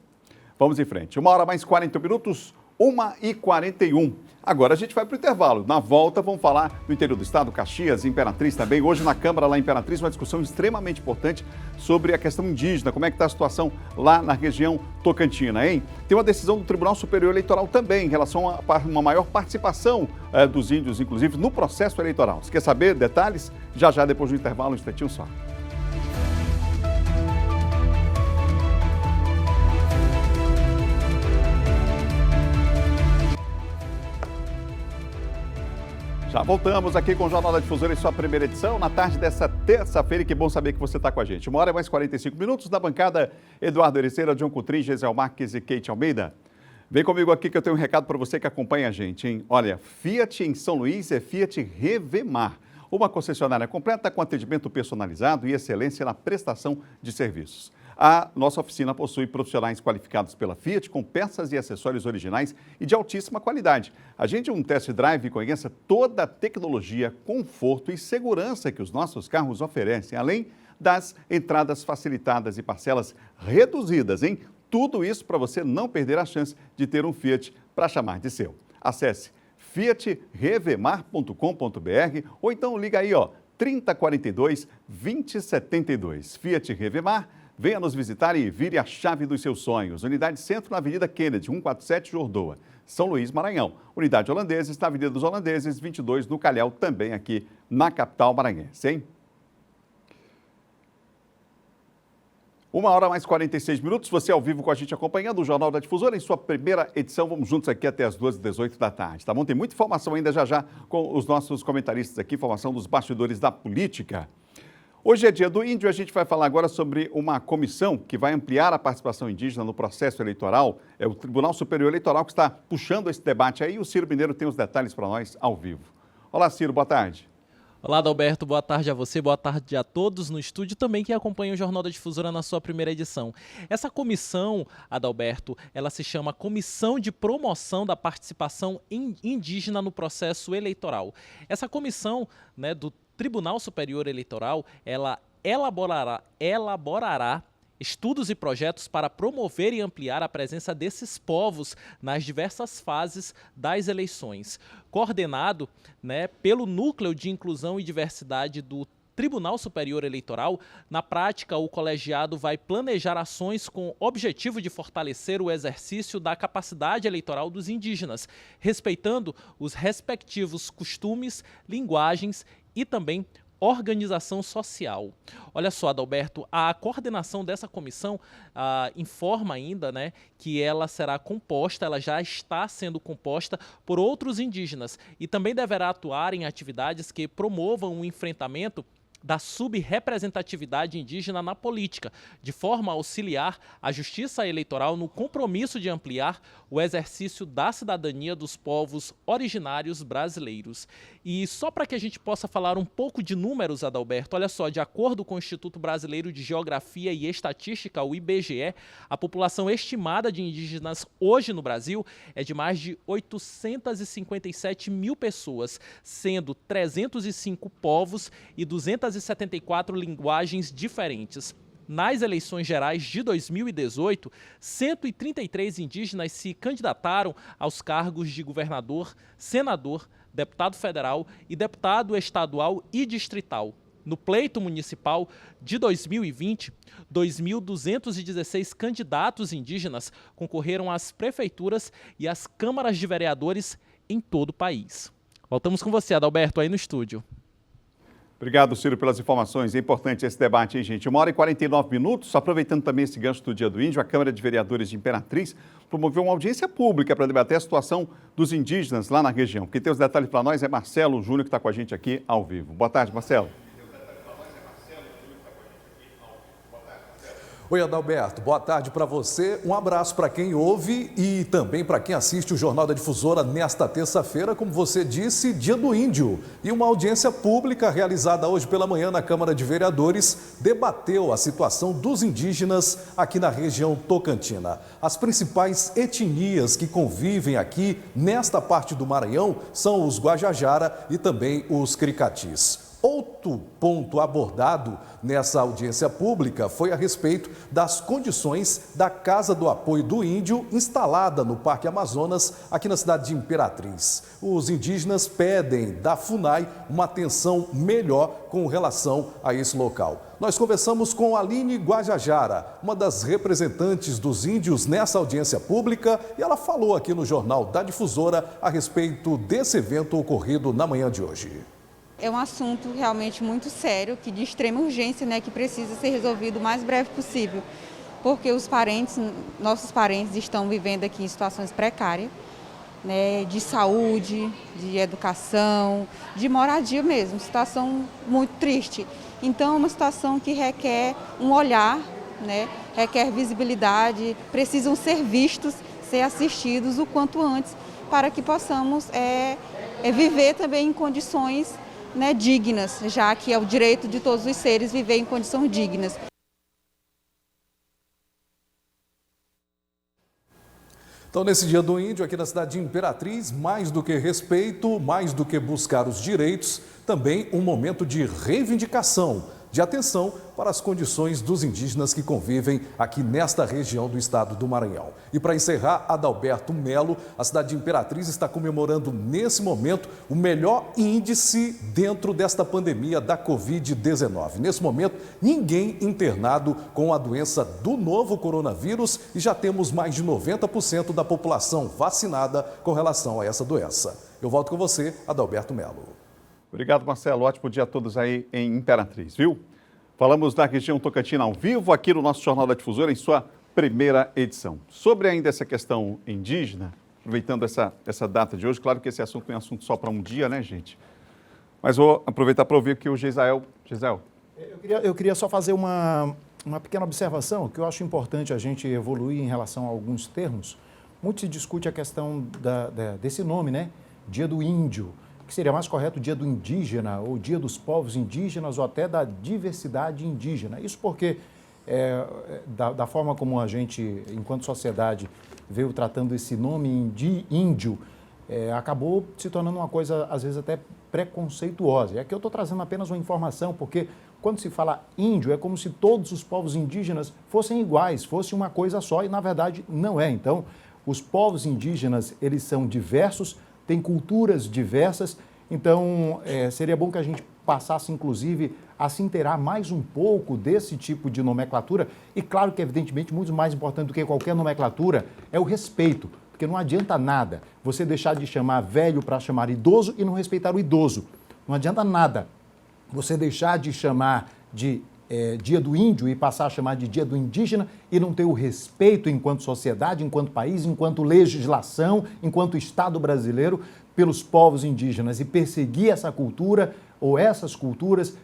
Vamos em frente. 1h mais 40 minutos, 1h41. Agora a gente vai para o intervalo. Na volta vamos falar do interior do estado, Caxias, Imperatriz também. Hoje na Câmara, lá em Imperatriz, uma discussão extremamente importante sobre a questão indígena. Como é que está a situação lá na região tocantina, hein? Tem uma decisão do Tribunal Superior Eleitoral também em relação a uma maior participação dos índios, inclusive, no processo eleitoral. Você quer saber detalhes? Já depois do intervalo, um instantinho só. Já voltamos aqui com o Jornal da Difusora em sua primeira edição, na tarde dessa terça-feira, e que bom saber que você está com a gente. 1h mais 45 minutos, da bancada, Eduardo Ericeira, John Coutrin, Gisele Marques e Kate Almeida. Vem comigo aqui que eu tenho um recado para você que acompanha a gente, hein? Olha, Fiat em São Luís é Fiat Revemar, uma concessionária completa com atendimento personalizado e excelência na prestação de serviços. A nossa oficina possui profissionais qualificados pela Fiat com peças e acessórios originais e de altíssima qualidade. Agende um test drive e conheça toda a tecnologia, conforto e segurança que os nossos carros oferecem, além das entradas facilitadas e parcelas reduzidas, hein? Tudo isso para você não perder a chance de ter um Fiat para chamar de seu. Acesse fiatrevemar.com.br ou então liga aí, 3042 2072. Fiat Revemar. Venha nos visitar e vire a chave dos seus sonhos. Unidade Centro na Avenida Kennedy, 147 Jordoa, São Luís, Maranhão. Unidade Holandeses na Avenida dos Holandeses, 22 no Calhau, também aqui na capital maranhense, hein? 1h mais 46 minutos, você ao vivo com a gente acompanhando o Jornal da Difusora em sua primeira edição. Vamos juntos aqui até as 2h18 da tarde, tá bom? Tem muita informação ainda já com os nossos comentaristas aqui, informação dos bastidores da política. Hoje é dia do índio, a gente vai falar agora sobre uma comissão que vai ampliar a participação indígena no processo eleitoral. É o Tribunal Superior Eleitoral que está puxando esse debate aí. O Ciro Mineiro tem os detalhes para nós ao vivo. Olá, Ciro, boa tarde. Olá, Adalberto, boa tarde a você, boa tarde a todos no estúdio também que acompanham o Jornal da Difusora na sua primeira edição. Essa comissão, Adalberto, ela se chama Comissão de Promoção da Participação Indígena no Processo Eleitoral. Essa comissão, do Tribunal Superior Eleitoral, ela elaborará estudos e projetos para promover e ampliar a presença desses povos nas diversas fases das eleições. Coordenado pelo Núcleo de Inclusão e Diversidade do Tribunal Superior Eleitoral, na prática, o colegiado vai planejar ações com o objetivo de fortalecer o exercício da capacidade eleitoral dos indígenas, respeitando os respectivos costumes, linguagens e também organização social. Olha só, Adalberto, a coordenação dessa comissão informa ainda que ela será composta, ela já está sendo composta por outros indígenas e também deverá atuar em atividades que promovam o enfrentamento da subrepresentatividade indígena na política, de forma a auxiliar a Justiça Eleitoral no compromisso de ampliar o exercício da cidadania dos povos originários brasileiros. E só para que a gente possa falar um pouco de números, Adalberto, olha só, de acordo com o Instituto Brasileiro de Geografia e Estatística, o IBGE, a população estimada de indígenas hoje no Brasil é de mais de 857 mil pessoas, sendo 305 povos e 274 linguagens diferentes. Nas eleições gerais de 2018, 133 indígenas se candidataram aos cargos de governador, senador, deputado federal e deputado estadual e distrital. No pleito municipal de 2020, 2.216 candidatos indígenas concorreram às prefeituras e às câmaras de vereadores em todo o país. Voltamos com você, Adalberto, aí no estúdio. Obrigado, Ciro, pelas informações. É importante esse debate, hein, gente? 1h49. Aproveitando também esse gancho do Dia do Índio, a Câmara de Vereadores de Imperatriz promoveu uma audiência pública para debater a situação dos indígenas lá na região. Quem tem os detalhes para nós é Marcelo Júnior, que está com a gente aqui ao vivo. Boa tarde, Marcelo. Oi, Adalberto. Boa tarde para você. Um abraço para quem ouve e também para quem assiste o Jornal da Difusora nesta terça-feira, como você disse, Dia do Índio. E uma audiência pública realizada hoje pela manhã na Câmara de Vereadores debateu a situação dos indígenas aqui na região tocantina. As principais etnias que convivem aqui nesta parte do Maranhão são os Guajajara e também os Cricatis. Outro ponto abordado nessa audiência pública foi a respeito das condições da Casa do Apoio do Índio instalada no Parque Amazonas, aqui na cidade de Imperatriz. Os indígenas pedem da FUNAI uma atenção melhor com relação a esse local. Nós conversamos com Aline Guajajara, uma das representantes dos índios nessa audiência pública, e ela falou aqui no Jornal da Difusora a respeito desse evento ocorrido na manhã de hoje. É um assunto realmente muito sério, que de extrema urgência, né, que precisa ser resolvido o mais breve possível, porque os parentes, nossos parentes estão vivendo aqui em situações precárias, né, de saúde, de educação, de moradia mesmo, situação muito triste. Então é uma situação que requer um olhar, né, requer visibilidade, precisam ser vistos, ser assistidos o quanto antes, para que possamos viver também em condições, né, dignas, já que é o direito de todos os seres viver em condições dignas. Então, nesse Dia do Índio, aqui na cidade de Imperatriz, mais do que respeito, mais do que buscar os direitos, também um momento de reivindicação, de atenção para as condições dos indígenas que convivem aqui nesta região do estado do Maranhão. E para encerrar, Adalberto Melo, a cidade de Imperatriz está comemorando nesse momento o melhor índice dentro desta pandemia da Covid-19. Nesse momento, ninguém internado com a doença do novo coronavírus e já temos mais de 90% da população vacinada com relação a essa doença. Eu volto com você, Adalberto Melo. Obrigado, Marcelo. Ótimo dia a todos aí em Imperatriz, viu? Falamos da região tocantina ao vivo aqui no nosso Jornal da Difusora em sua primeira edição. Sobre ainda essa questão indígena, aproveitando essa data de hoje, claro que esse assunto não é assunto só para um dia, né, gente? Mas vou aproveitar para ouvir aqui o Geisel. Eu queria só fazer uma pequena observação que eu acho importante a gente evoluir em relação a alguns termos. Muito se discute a questão desse nome, né? Dia do Índio, que seria mais correto Dia do Indígena, ou Dia dos Povos Indígenas, ou até da diversidade indígena. Isso porque, da forma como a gente, enquanto sociedade, veio tratando esse nome de índio, acabou se tornando uma coisa, às vezes, até preconceituosa. E aqui eu estou trazendo apenas uma informação, porque quando se fala índio, é como se todos os povos indígenas fossem iguais, fosse uma coisa só, e, na verdade, não é. Então, os povos indígenas, eles são diversos, têm culturas diversas, então seria bom que a gente passasse, inclusive, a se inteirar mais um pouco desse tipo de nomenclatura. E claro que, evidentemente, muito mais importante do que qualquer nomenclatura é o respeito, porque não adianta nada você deixar de chamar velho para chamar idoso e não respeitar o idoso. Não adianta nada você deixar de chamar de Dia do Índio e passar a chamar de Dia do Indígena e não ter o respeito enquanto sociedade, enquanto país, enquanto legislação, enquanto Estado brasileiro pelos povos indígenas e perseguir essa cultura ou essas culturas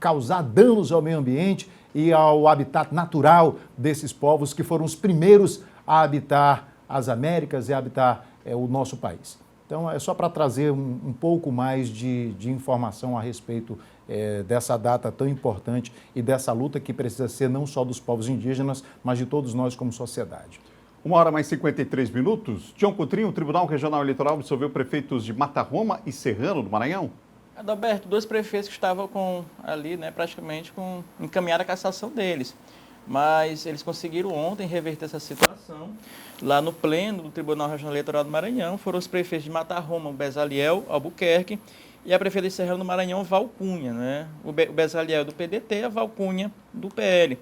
causar danos ao meio ambiente e ao habitat natural desses povos que foram os primeiros a habitar as Américas e a habitar o nosso país. Então, é só para trazer um pouco mais de informação a respeito dessa data tão importante e dessa luta que precisa ser não só dos povos indígenas, mas de todos nós como sociedade. 1h mais 53. Tião Coutrinho, o Tribunal Regional Eleitoral absolveu prefeitos de Mata Roma e Serrano, do Maranhão? Adalberto, 2 prefeitos que estavam ali, praticamente encaminhada a cassação deles. Mas eles conseguiram ontem reverter essa situação. Lá no pleno do Tribunal Regional Eleitoral do Maranhão, foram os prefeitos de Mata Roma, o Bezaliel Albuquerque, e a prefeita de Serrano do Maranhão, Val Cunha, né? O Bezaliel é do PDT, a Val Cunha do PL.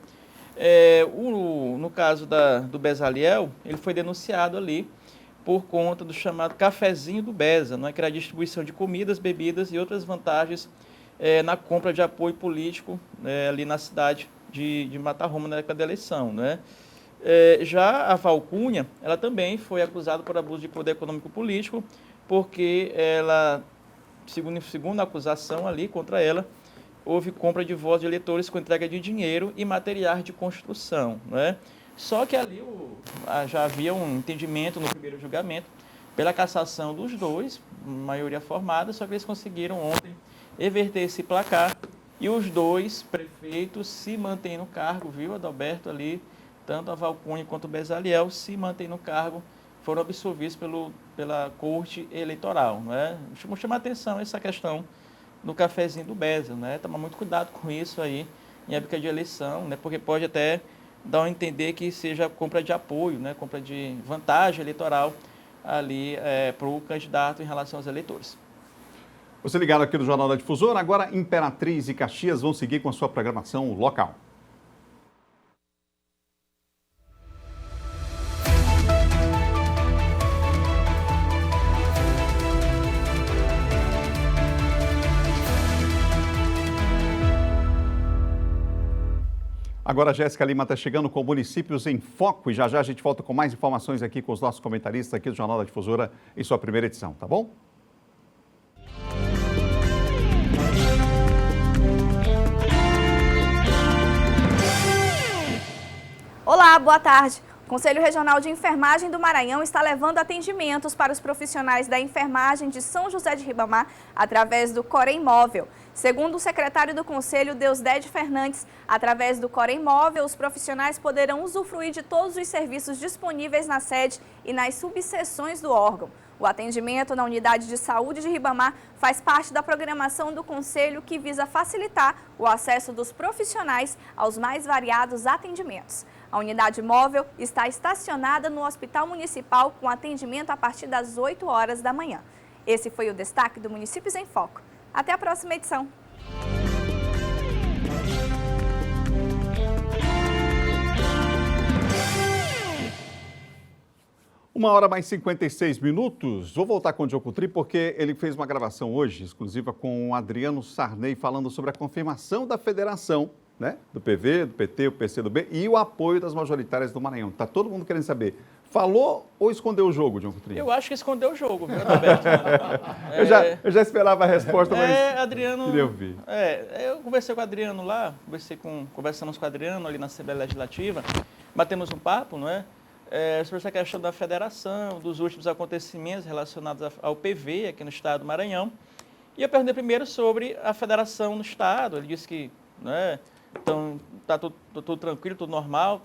No caso do Bezaliel, ele foi denunciado ali por conta do chamado cafezinho do Beza, que era a distribuição de comidas, bebidas e outras vantagens na compra de apoio político ali na cidade de Mata Roma na época da eleição, né? Já a Val Cunha, ela também foi acusada por abuso de poder econômico político, porque ela, segundo a acusação ali contra ela, houve compra de votos de eleitores com entrega de dinheiro e materiais de construção, né? Só que ali já havia um entendimento no primeiro julgamento pela cassação dos dois, maioria formada, só que eles conseguiram ontem reverter esse placar e os 2 prefeitos se mantêm no cargo, viu, Adalberto, ali, tanto a Val Cunha quanto o Bezaliel se mantêm no cargo, foram absolvidos pela Corte Eleitoral, né? Chama atenção essa questão do cafezinho do Beza, né? Tomar muito cuidado com isso aí em época de eleição, né? Porque pode até dar a entender que seja compra de apoio, né? Compra de vantagem eleitoral ali para o candidato em relação aos eleitores. Você ligado aqui no Jornal da Difusora, agora Imperatriz e Caxias vão seguir com a sua programação local. Agora a Jéssica Lima está chegando com municípios em foco e já a gente volta com mais informações aqui com os nossos comentaristas aqui do Jornal da Difusora em sua primeira edição, tá bom? Olá, boa tarde. O Conselho Regional de Enfermagem do Maranhão está levando atendimentos para os profissionais da enfermagem de São José de Ribamar através do Corém Móvel. Segundo o secretário do Conselho, Deusdede Fernandes, através do Corém Móvel, os profissionais poderão usufruir de todos os serviços disponíveis na sede e nas subseções do órgão. O atendimento na Unidade de Saúde de Ribamar faz parte da programação do Conselho que visa facilitar o acesso dos profissionais aos mais variados atendimentos. A unidade móvel está estacionada no Hospital Municipal com atendimento a partir das 8 horas da manhã. Esse foi o destaque do Municípios em Foco. Até a próxima edição. 1h mais 56. Vou voltar com o Tião Coutrinho porque ele fez uma gravação hoje, exclusiva com o Adriano Sarney, falando sobre a confirmação da federação, né, do PV, do PT, o PCdoB e o apoio das majoritárias do Maranhão. Está todo mundo querendo saber. Falou ou escondeu o jogo, Tião Coutrinho? Eu acho que escondeu o jogo, viu, Roberto? Eu já esperava a resposta, mas Adriano, queria ouvir. Eu conversei com o Adriano lá, conversamos com o Adriano ali na Assembleia Legislativa, batemos um papo, não é? Sobre essa questão da federação, dos últimos acontecimentos relacionados ao PV aqui no estado do Maranhão. E eu perguntei primeiro sobre a federação no estado. Ele disse que então, está tudo tranquilo, tudo normal,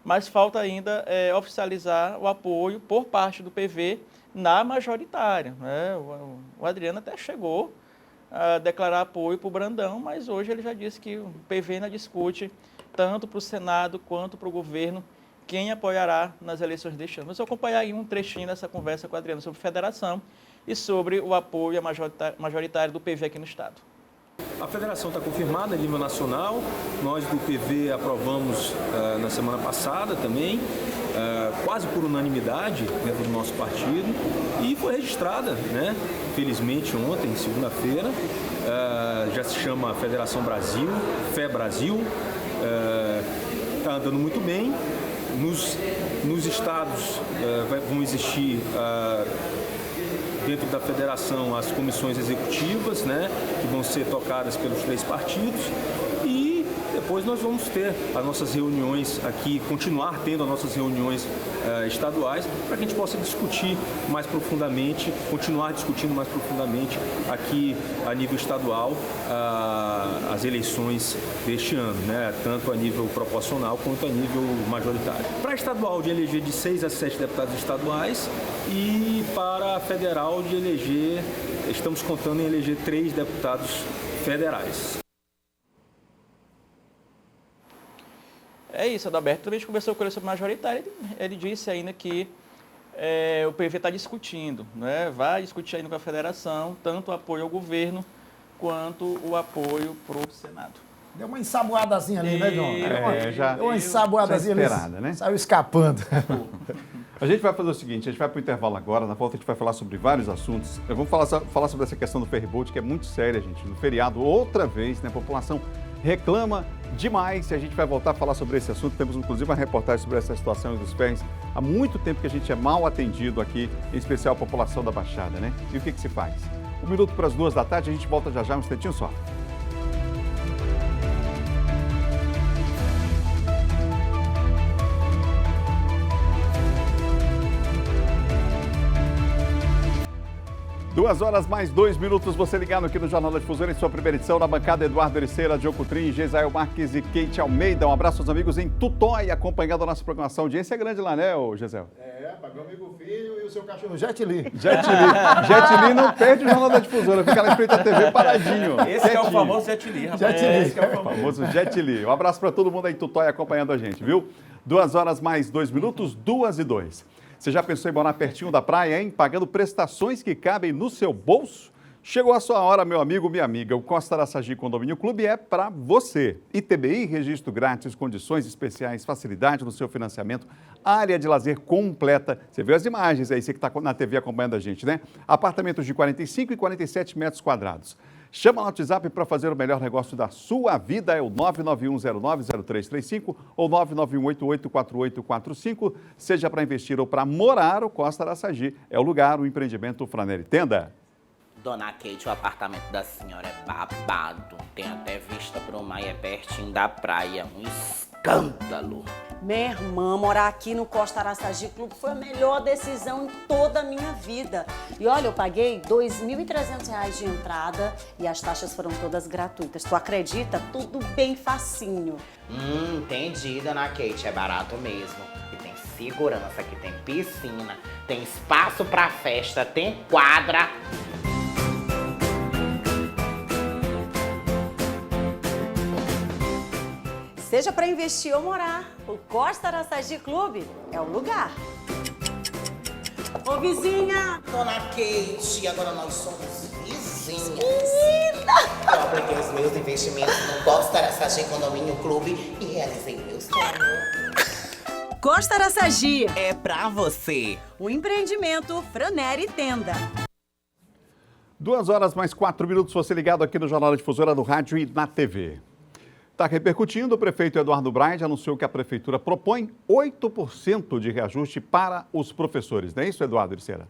mas falta ainda oficializar o apoio por parte do PV na majoritária. Né? O Adriano até chegou a declarar apoio para o Brandão, mas hoje ele já disse que o PV ainda discute tanto para o Senado quanto para o governo quem apoiará nas eleições deste ano. Vamos acompanhar aí um trechinho dessa conversa com o Adriano sobre federação e sobre o apoio majoritário do PV aqui no estado. A federação está confirmada a nível nacional, nós do PV aprovamos na semana passada também, quase por unanimidade dentro do nosso partido, e foi registrada, né? Felizmente ontem, segunda-feira, já se chama Federação Brasil, Fé Brasil, está andando muito bem. Nos estados vão existir dentro da federação as comissões executivas, né, que vão ser tocadas pelos 3 partidos, e depois nós vamos ter as nossas reuniões aqui, continuar tendo as nossas reuniões estaduais, para que a gente possa discutir mais profundamente, continuar discutindo mais profundamente aqui a nível estadual as eleições deste ano, né? Tanto a nível proporcional quanto a nível majoritário. Para a estadual, de eleger de 6 a 7 deputados estaduais, e para a federal, de eleger, estamos contando em eleger 3 deputados federais. É isso, Adalberto. Também a gente conversou com ele sobre majoritário. Ele disse ainda que o PV está discutindo, né? Vai discutir ainda com a federação, tanto o apoio ao governo quanto o apoio para o Senado. Deu uma ensaboadazinha ali, né, John? Deu uma ensaboadazinha ali. esperada, né? Saiu escapando. A gente vai fazer o seguinte, a gente vai para o intervalo agora, na volta a gente vai falar sobre vários assuntos. Vamos falar sobre essa questão do ferryboat, que é muito séria, gente. No feriado, outra vez, né? A população reclama demais e a gente vai voltar a falar sobre esse assunto. Temos, inclusive, uma reportagem sobre essa situação dos ferries. Há muito tempo que a gente é mal atendido aqui, em especial a população da Baixada, né? E o que se faz? 1 minuto para as 2 da tarde, a gente volta já um instantinho só. Duas horas mais 2 minutos, você ligado aqui no Jornal da Difusora em sua primeira edição, na bancada Eduardo Ericeira, Diogo Coutrin, Gesael Marques e Kate Almeida. Um abraço aos amigos em Tutóia, acompanhando a nossa programação. A audiência é grande lá, né, Gesael? Meu amigo Filho e o seu cachorro Jet Li. Jet Li não perde o Jornal da Difusora, fica lá em frente à TV paradinho. Esse é o famoso Jet Li, rapaz. Esse é o famoso Jet Li. Um abraço para todo mundo aí em Tutóia acompanhando a gente, viu? 2 horas mais 2 minutos, 2:02. Você já pensou em morar pertinho da praia, hein? Pagando prestações que cabem no seu bolso? Chegou a sua hora, meu amigo, minha amiga. O Costa Araçagi Condomínio Clube é para você. ITBI, registro grátis, condições especiais, facilidade no seu financiamento, área de lazer completa. Você viu as imagens aí, você que está na TV acompanhando a gente, né? Apartamentos de 45 e 47 metros quadrados. Chama no WhatsApp para fazer o melhor negócio da sua vida, é o 991090335 ou 991884845. Seja para investir ou para morar, o Costa Araçagi é o lugar, o empreendimento Franelli Tenda. Dona Kate, o apartamento da senhora é babado. Tem até vista pro mar e é pertinho da praia. Um escândalo. Minha irmã, morar aqui no Costa Araçagi Clube foi a melhor decisão em toda a minha vida. E olha, eu paguei R$ 2.300 de entrada e as taxas foram todas gratuitas. Tu acredita? Tudo bem facinho. Entendi, Dona Kate. É barato mesmo. E tem segurança, aqui tem piscina, tem espaço pra festa, tem quadra. Seja para investir ou morar, o Costa Araçagi Clube é o lugar. Ô, vizinha! Dona Kate, agora nós somos vizinhas. Menina! Eu apliquei os meus investimentos no Costa Araçagi Condomínio Clube e realizei meu sonho. Costa Araçagi é pra você. O empreendimento Franelli Tenda. 2 horas mais 4 minutos, você ligado aqui no Jornal da Difusora, no rádio e na TV. Está repercutindo, o prefeito Eduardo Braide anunciou que a prefeitura propõe 8% de reajuste para os professores. Não é isso, Eduardo Ericeira?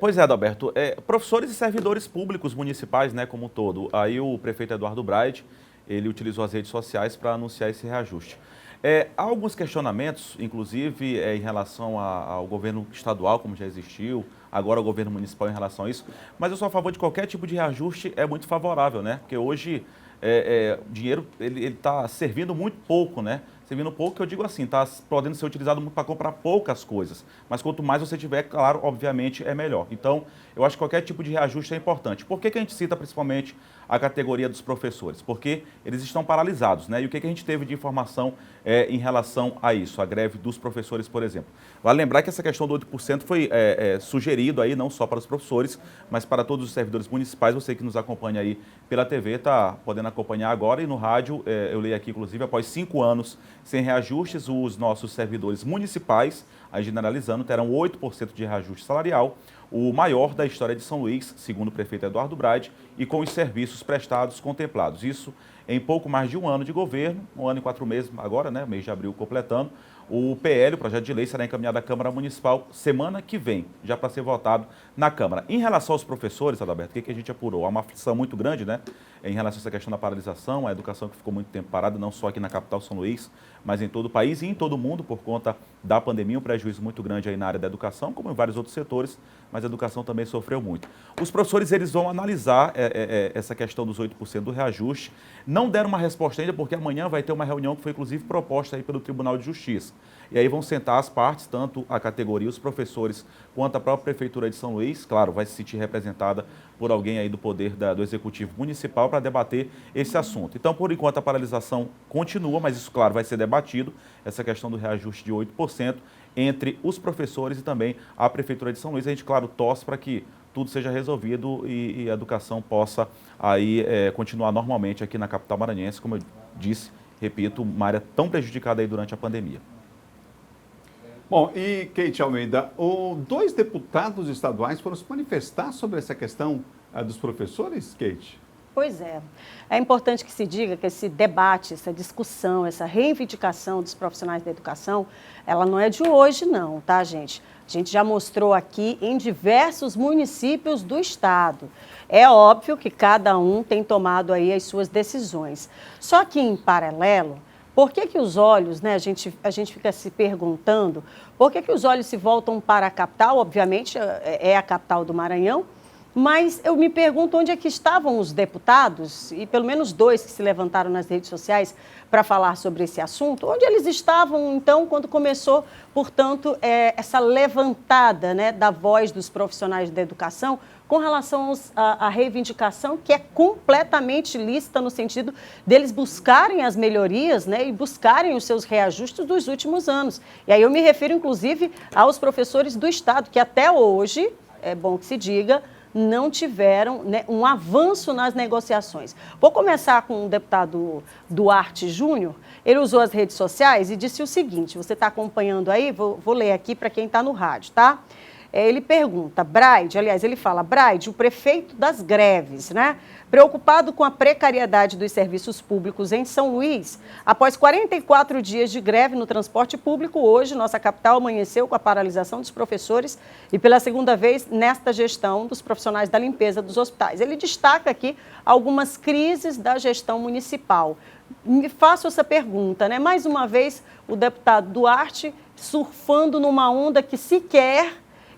Pois é, Adalberto. Professores e servidores públicos municipais, né, como um todo. Aí o prefeito Eduardo Braide, ele utilizou as redes sociais para anunciar esse reajuste. Há alguns questionamentos, inclusive em relação ao governo estadual, como já existiu, agora o governo municipal em relação a isso, mas eu sou a favor de qualquer tipo de reajuste, é muito favorável, né? Porque hoje o dinheiro ele está servindo muito pouco, né? Servindo pouco, eu digo assim, está podendo ser utilizado para comprar poucas coisas. Mas quanto mais você tiver, claro, obviamente, é melhor. Então, eu acho que qualquer tipo de reajuste é importante. Por que a gente cita principalmente a categoria dos professores? Porque eles estão paralisados, né? E o que a gente teve de informação em relação a isso? A greve dos professores, por exemplo. Vale lembrar que essa questão do 8% foi sugerido aí, não só para os professores, mas para todos os servidores municipais. Você que nos acompanha aí pela TV está podendo acompanhar agora, e no rádio, eu leio aqui, inclusive, após 5 anos sem reajustes, os nossos servidores municipais, aí generalizando, terão 8% de reajuste salarial, o maior da história de São Luís, segundo o prefeito Eduardo Braide, e com os serviços prestados contemplados. Isso em pouco mais de um ano de governo, 1 ano e 4 meses agora, né, mês de abril completando, o PL, o projeto de lei, será encaminhado à Câmara Municipal semana que vem, já para ser votado na Câmara. Em relação aos professores, Adalberto, o que a gente apurou? Há uma aflição muito grande, né, em relação a essa questão da paralisação, a educação que ficou muito tempo parada, não só aqui na capital São Luís, mas em todo o país e em todo o mundo, por conta da pandemia, um prejuízo muito grande aí na área da educação, como em vários outros setores, mas a educação também sofreu muito. Os professores, eles vão analisar essa questão dos 8% do reajuste. Não deram uma resposta ainda, porque amanhã vai ter uma reunião que foi, inclusive, proposta aí pelo Tribunal de Justiça. E aí vão sentar as partes, tanto a categoria, os professores, quanto a própria Prefeitura de São Luís, claro, vai se sentir representada por alguém aí do poder do Executivo Municipal para debater esse assunto. Então, por enquanto, a paralisação continua, mas isso, claro, vai ser debatido, essa questão do reajuste de 8% entre os professores e também a Prefeitura de São Luís. A gente, claro, torce para que tudo seja resolvido e a educação possa aí continuar normalmente aqui na capital maranhense, como eu disse, repito, uma área tão prejudicada aí durante a pandemia. Bom, e Kate Almeida, 2 deputados estaduais foram se manifestar sobre essa questão dos professores, Kate? Pois é. É importante que se diga que esse debate, essa discussão, essa reivindicação dos profissionais da educação, ela não é de hoje não, tá, gente? A gente já mostrou aqui em diversos municípios do estado. É óbvio que cada um tem tomado aí as suas decisões. Só que, em paralelo, por que os olhos, né, a gente fica se perguntando, por que os olhos se voltam para a capital? Obviamente, é a capital do Maranhão, mas eu me pergunto onde é que estavam os deputados, e pelo menos 2 que se levantaram nas redes sociais para falar sobre esse assunto, onde eles estavam, então, quando começou, portanto, essa levantada, né, da voz dos profissionais da educação com relação à reivindicação que é completamente lícita no sentido deles buscarem as melhorias, né, e buscarem os seus reajustes dos últimos anos. E aí eu me refiro, inclusive, aos professores do Estado, que até hoje, é bom que se diga, não tiveram, né, um avanço nas negociações. Vou começar com o deputado Duarte Júnior. Ele usou as redes sociais e disse o seguinte, você está acompanhando aí, vou ler aqui para quem está no rádio, tá? Ele pergunta, Braide, aliás, ele fala, Braide, o prefeito das greves, né? Preocupado com a precariedade dos serviços públicos em São Luís, após 44 dias de greve no transporte público, hoje nossa capital amanheceu com a paralisação dos professores e pela segunda vez nesta gestão dos profissionais da limpeza dos hospitais. Ele destaca aqui algumas crises da gestão municipal. Me faço essa pergunta, né? Mais uma vez, o deputado Duarte surfando numa onda que sequer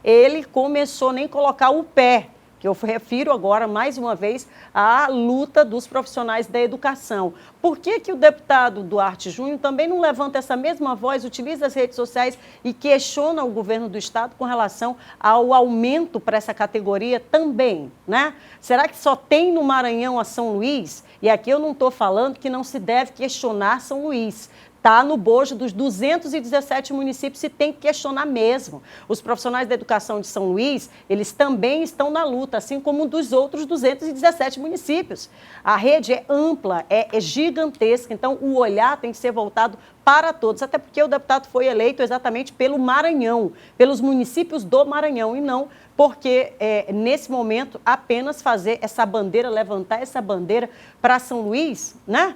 ele começou nem colocar o pé, que eu refiro agora, mais uma vez, à luta dos profissionais da educação. Por que o deputado Duarte Júnior também não levanta essa mesma voz, utiliza as redes sociais e questiona o governo do Estado com relação ao aumento para essa categoria também, né? Será que só tem no Maranhão a São Luís? E aqui eu não estou falando que não se deve questionar São Luís. Está no bojo dos 217 municípios e tem que questionar mesmo. Os profissionais da educação de São Luís, eles também estão na luta, assim como dos outros 217 municípios. A rede é ampla, é gigantesca, então o olhar tem que ser voltado para todos, até porque o deputado foi eleito exatamente pelo Maranhão, pelos municípios do Maranhão, e não porque, nesse momento, apenas fazer essa bandeira, levantar essa bandeira para São Luís, né?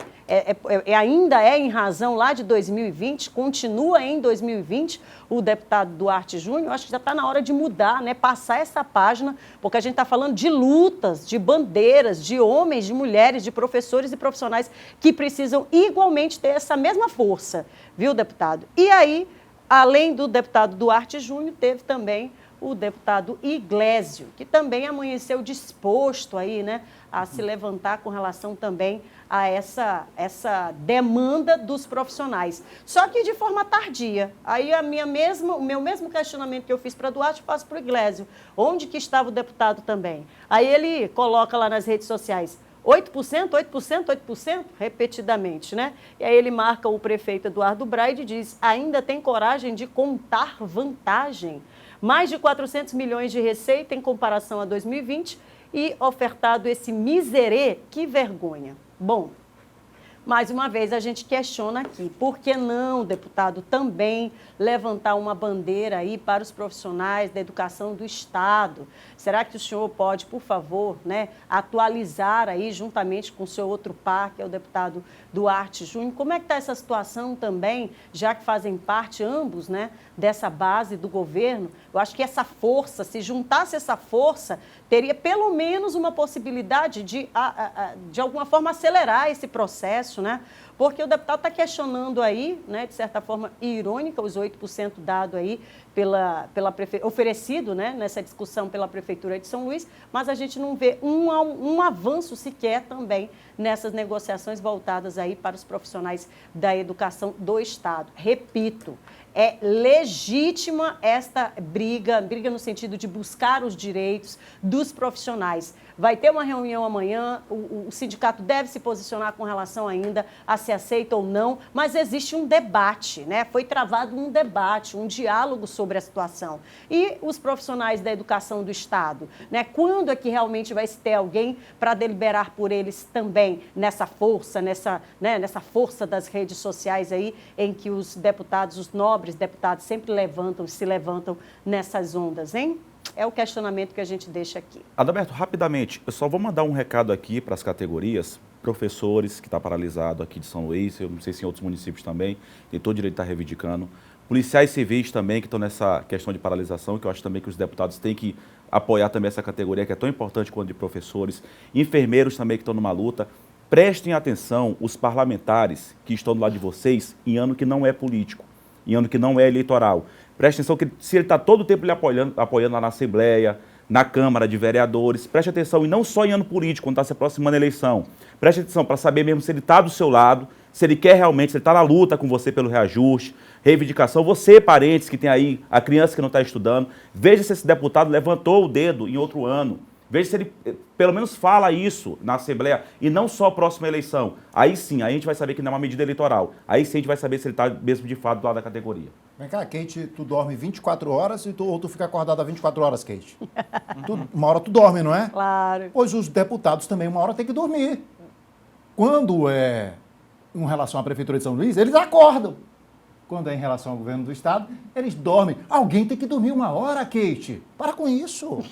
Ainda é em razão lá de 2020, continua em 2020, o deputado Duarte Júnior, acho que já está na hora de mudar, né? Passar essa página, porque a gente está falando de lutas, de bandeiras, de homens, de mulheres, de professores e profissionais que precisam igualmente ter essa mesma força, viu, deputado? E aí, além do deputado Duarte Júnior, teve também o deputado Iglesio, que também amanheceu disposto aí, né, a se levantar com relação também a essa demanda dos profissionais. Só que de forma tardia. Aí o meu mesmo questionamento que eu fiz para Duarte, eu faço para o Iglesio. Onde que estava o deputado também? Aí ele coloca lá nas redes sociais, 8%, 8%, 8%, repetidamente, né? E aí ele marca o prefeito Eduardo Braide e diz, ainda tem coragem de contar vantagem? Mais de 400 milhões de receita em comparação a 2020 e ofertado esse miserê, que vergonha. Bom, Mais uma vez, a gente questiona aqui, por que não, deputado, também levantar uma bandeira aí para os profissionais da educação do Estado? Será que o senhor pode, por favor, né, atualizar aí, juntamente com o seu outro par, que é o deputado Duarte Júnior, como é que está essa situação também, já que fazem parte ambos, né, dessa base do governo? Eu acho que essa força, se juntasse essa força, teria pelo menos uma possibilidade de alguma forma, acelerar esse processo, né? Porque o deputado está questionando aí, né, de certa forma irônica, os 8% dado aí oferecido, né, nessa discussão pela Prefeitura de São Luís, mas a gente não vê um avanço sequer também nessas negociações voltadas aí para os profissionais da educação do Estado. Repito, é legítima esta briga no sentido de buscar os direitos dos profissionais. Vai ter uma reunião amanhã, o sindicato deve se posicionar com relação ainda a se aceita ou não, mas existe um debate, né? Foi travado um debate, um diálogo sobre a situação. E os profissionais da educação do Estado, né? Quando é que realmente vai se ter alguém para deliberar por eles também nessa força, nessa força das redes sociais aí, em que os deputados, os nobres deputados sempre se levantam nessas ondas, hein? É o questionamento que a gente deixa aqui. Adalberto, rapidamente, eu só vou mandar um recado aqui para as categorias, professores que está paralisado aqui de São Luís, eu não sei se em outros municípios também, tem todo o direito de estar reivindicando, policiais civis também que estão nessa questão de paralisação, que eu acho também que os deputados têm que apoiar também essa categoria, que é tão importante quanto de professores, enfermeiros também que estão numa luta. Prestem atenção, os parlamentares que estão do lado de vocês, em ano que não é político, em ano que não é eleitoral. Preste atenção que se ele está todo o tempo lhe apoiando lá na Assembleia, na Câmara de Vereadores, preste atenção, e não só em ano político, quando está se aproximando a eleição. Preste atenção para saber mesmo se ele está do seu lado, se ele quer realmente, se ele está na luta com você pelo reajuste, reivindicação. Você, parentes que tem aí, a criança que não está estudando, veja se esse deputado levantou o dedo em outro ano. Veja se ele pelo menos fala isso na Assembleia e não só a próxima eleição. Aí sim, aí a gente vai saber que não é uma medida eleitoral. Aí sim a gente vai saber se ele está mesmo de fato do lado da categoria. Vem cá, Kate, tu dorme 24 horas ou tu fica acordada 24 horas, Kate? Uma hora tu dorme, não é? Claro. Pois os deputados também uma hora têm que dormir. Quando é em relação à Prefeitura de São Luís, eles acordam. Quando é em relação ao governo do Estado, eles dormem. Alguém tem que dormir uma hora, Kate. Para com isso.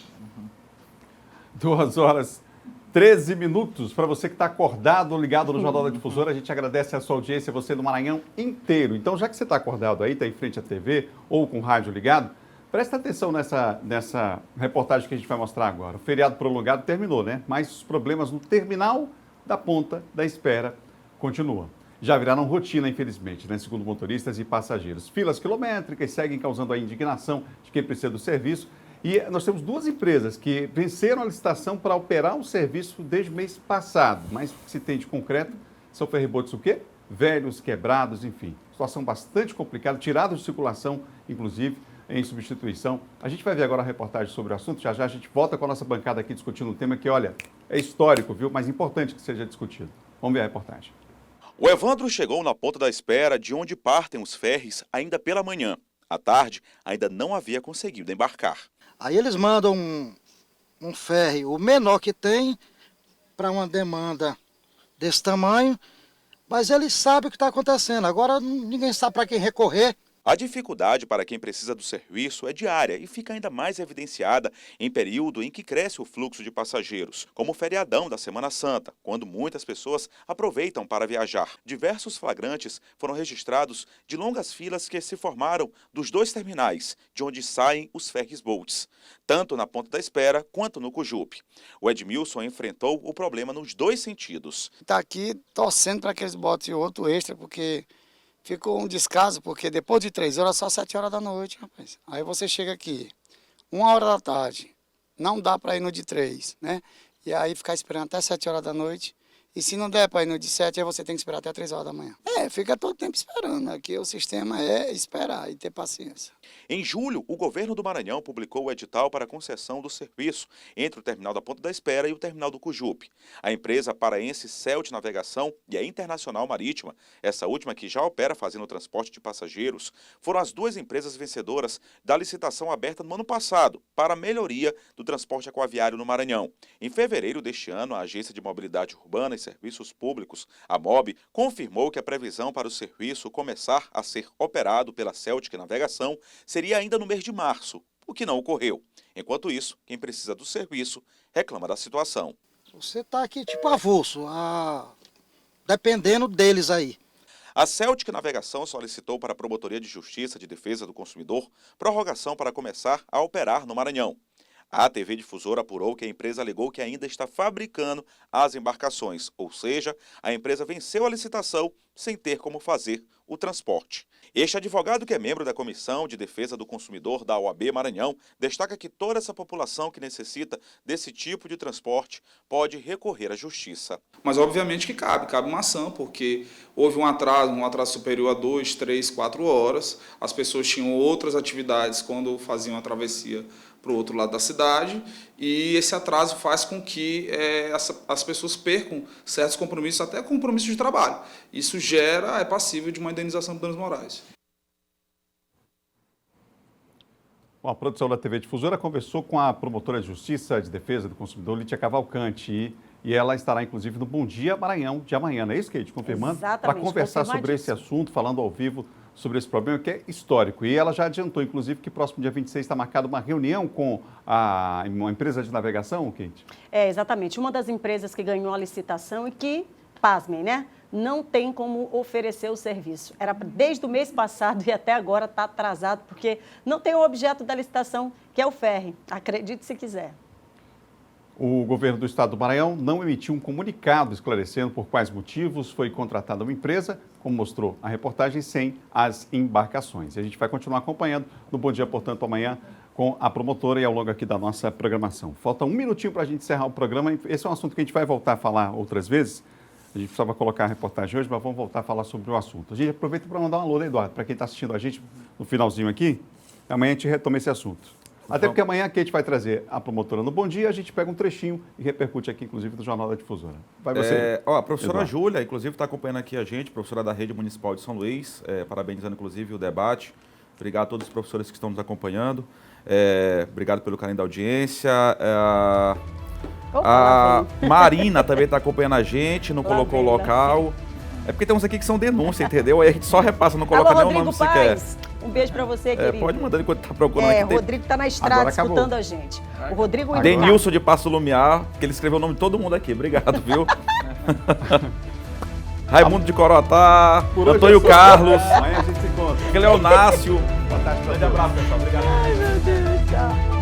2h13 para você que está acordado, ligado no Jornal da Difusora. A gente agradece a sua audiência, você do Maranhão inteiro. Então, já que você está acordado aí, está em frente à TV ou com o rádio ligado, presta atenção nessa reportagem que a gente vai mostrar agora. O feriado prolongado terminou, né? Mas os problemas no terminal da ponta da espera continuam. Já viraram rotina, infelizmente, né? Segundo motoristas e passageiros. Filas quilométricas seguem causando a indignação de quem precisa do serviço. E nós temos duas empresas que venceram a licitação para operar o serviço desde o mês passado. Mas o que se tem de concreto são ferryboats o quê? Velhos, quebrados, enfim. Situação bastante complicada, tirados de circulação, inclusive, em substituição. A gente vai ver agora a reportagem sobre o assunto. Já já a gente volta com a nossa bancada aqui discutindo um tema que, olha, é histórico, viu? Mas importante que seja discutido. Vamos ver a reportagem. O Evandro chegou na ponta da espera de onde partem os ferries ainda pela manhã. À tarde, ainda não havia conseguido embarcar. Aí eles mandam um ferry, o menor que tem, para uma demanda desse tamanho, mas eles sabem o que está acontecendo. Agora ninguém sabe para quem recorrer. A dificuldade para quem precisa do serviço é diária e fica ainda mais evidenciada em período em que cresce o fluxo de passageiros, como o feriadão da Semana Santa, quando muitas pessoas aproveitam para viajar. Diversos flagrantes foram registrados de longas filas que se formaram dos dois terminais, de onde saem os ferryboats, tanto na Ponta da Espera quanto no Cujupe. O Edmilson enfrentou o problema nos dois sentidos. Está aqui torcendo para que eles botem outro extra, porque ficou um descaso, porque depois de 3 horas, só 7 horas da noite, rapaz. Aí você chega aqui, 1 hora da tarde, não dá para ir no de 3, né? E aí ficar esperando até 7 horas da noite. E se não der para ir no de 7, aí você tem que esperar até 3 horas da manhã. Fica todo tempo esperando. Aqui o sistema é esperar e ter paciência. Em julho, o governo do Maranhão publicou o edital para a concessão do serviço entre o terminal da Ponta da Espera e o terminal do Cujupe. A empresa paraense Celt Navegação e a Internacional Marítima, essa última que já opera fazendo o transporte de passageiros, foram as duas empresas vencedoras da licitação aberta no ano passado para a melhoria do transporte aquaviário no Maranhão. Em fevereiro deste ano, a Agência de Mobilidade Urbana e Serviços Públicos, a MOB, confirmou que a previsão para o serviço começar a ser operado pela Celtic Navegação seria ainda no mês de março, o que não ocorreu. Enquanto isso, quem precisa do serviço reclama da situação. Você está aqui tipo avulso, dependendo deles aí. A Celtic Navegação solicitou para a Promotoria de Justiça de Defesa do Consumidor prorrogação para começar a operar no Maranhão. A TV Difusora apurou que a empresa alegou que ainda está fabricando as embarcações, ou seja, a empresa venceu a licitação sem ter como fazer o transporte. Este advogado, que é membro da Comissão de Defesa do Consumidor da OAB Maranhão, destaca que toda essa população que necessita desse tipo de transporte pode recorrer à justiça. Mas obviamente que cabe uma ação, porque houve um atraso superior a 2, 3, 4 horas, as pessoas tinham outras atividades quando faziam a travessia para o outro lado da cidade, e esse atraso faz com que as pessoas percam certos compromissos, até compromissos de trabalho. Isso é passível de uma indenização por danos morais. Bom, a produção da TV Difusora conversou com a promotora de Justiça de Defesa do Consumidor, Lídia Cavalcante, e ela estará, inclusive, no Bom Dia Maranhão de amanhã, não é isso, Kate? Confirmando? Para conversar sobre esse assunto, falando ao vivo sobre esse problema que é histórico. E ela já adiantou, inclusive, que próximo dia 26 está marcada uma reunião com uma empresa de navegação, Kate? Exatamente. Uma das empresas que ganhou a licitação e que, pasmem, né? Não tem como oferecer o serviço. Era desde o mês passado e até agora está atrasado, porque não tem o objeto da licitação, que é o ferry. Acredite se quiser. O governo do estado do Maranhão não emitiu um comunicado esclarecendo por quais motivos foi contratada uma empresa, como mostrou a reportagem, sem as embarcações. E a gente vai continuar acompanhando no Bom Dia, portanto, amanhã com a promotora e ao longo aqui da nossa programação. Falta um minutinho para a gente encerrar o programa. Esse é um assunto que a gente vai voltar a falar outras vezes. A gente precisava colocar a reportagem hoje, mas vamos voltar a falar sobre o assunto. A gente aproveita para mandar um alô, né, Eduardo, para quem está assistindo a gente no finalzinho aqui. Amanhã a gente retoma esse assunto. Até porque amanhã a Kate vai trazer a promotora no Bom Dia, a gente pega um trechinho e repercute aqui, inclusive, do Jornal da Difusora. Vai você. A professora Júlia, inclusive, está acompanhando aqui a gente, professora da Rede Municipal de São Luís, parabenizando, inclusive, o debate. Obrigado a todos os professores que estão nos acompanhando. Obrigado pelo carinho da audiência. A Marina também está acompanhando a gente, não colocou o local. É porque tem uns aqui que são denúncia, entendeu? Aí a gente só repassa, não coloca nem o nome sequer. Um beijo pra você, querido. Pode mandar enquanto tá procurando aqui. O Rodrigo tá na estrada escutando a gente. O Rodrigo Denilson de Passo Lumiar, que ele escreveu o nome de todo mundo aqui. Obrigado, viu? Raimundo de Corotá, Antônio Carlos. Amanhã a gente se encontra. Leonácio. Boa tarde, grande abraço, pessoal. Obrigado. Ai, meu Deus, tchau.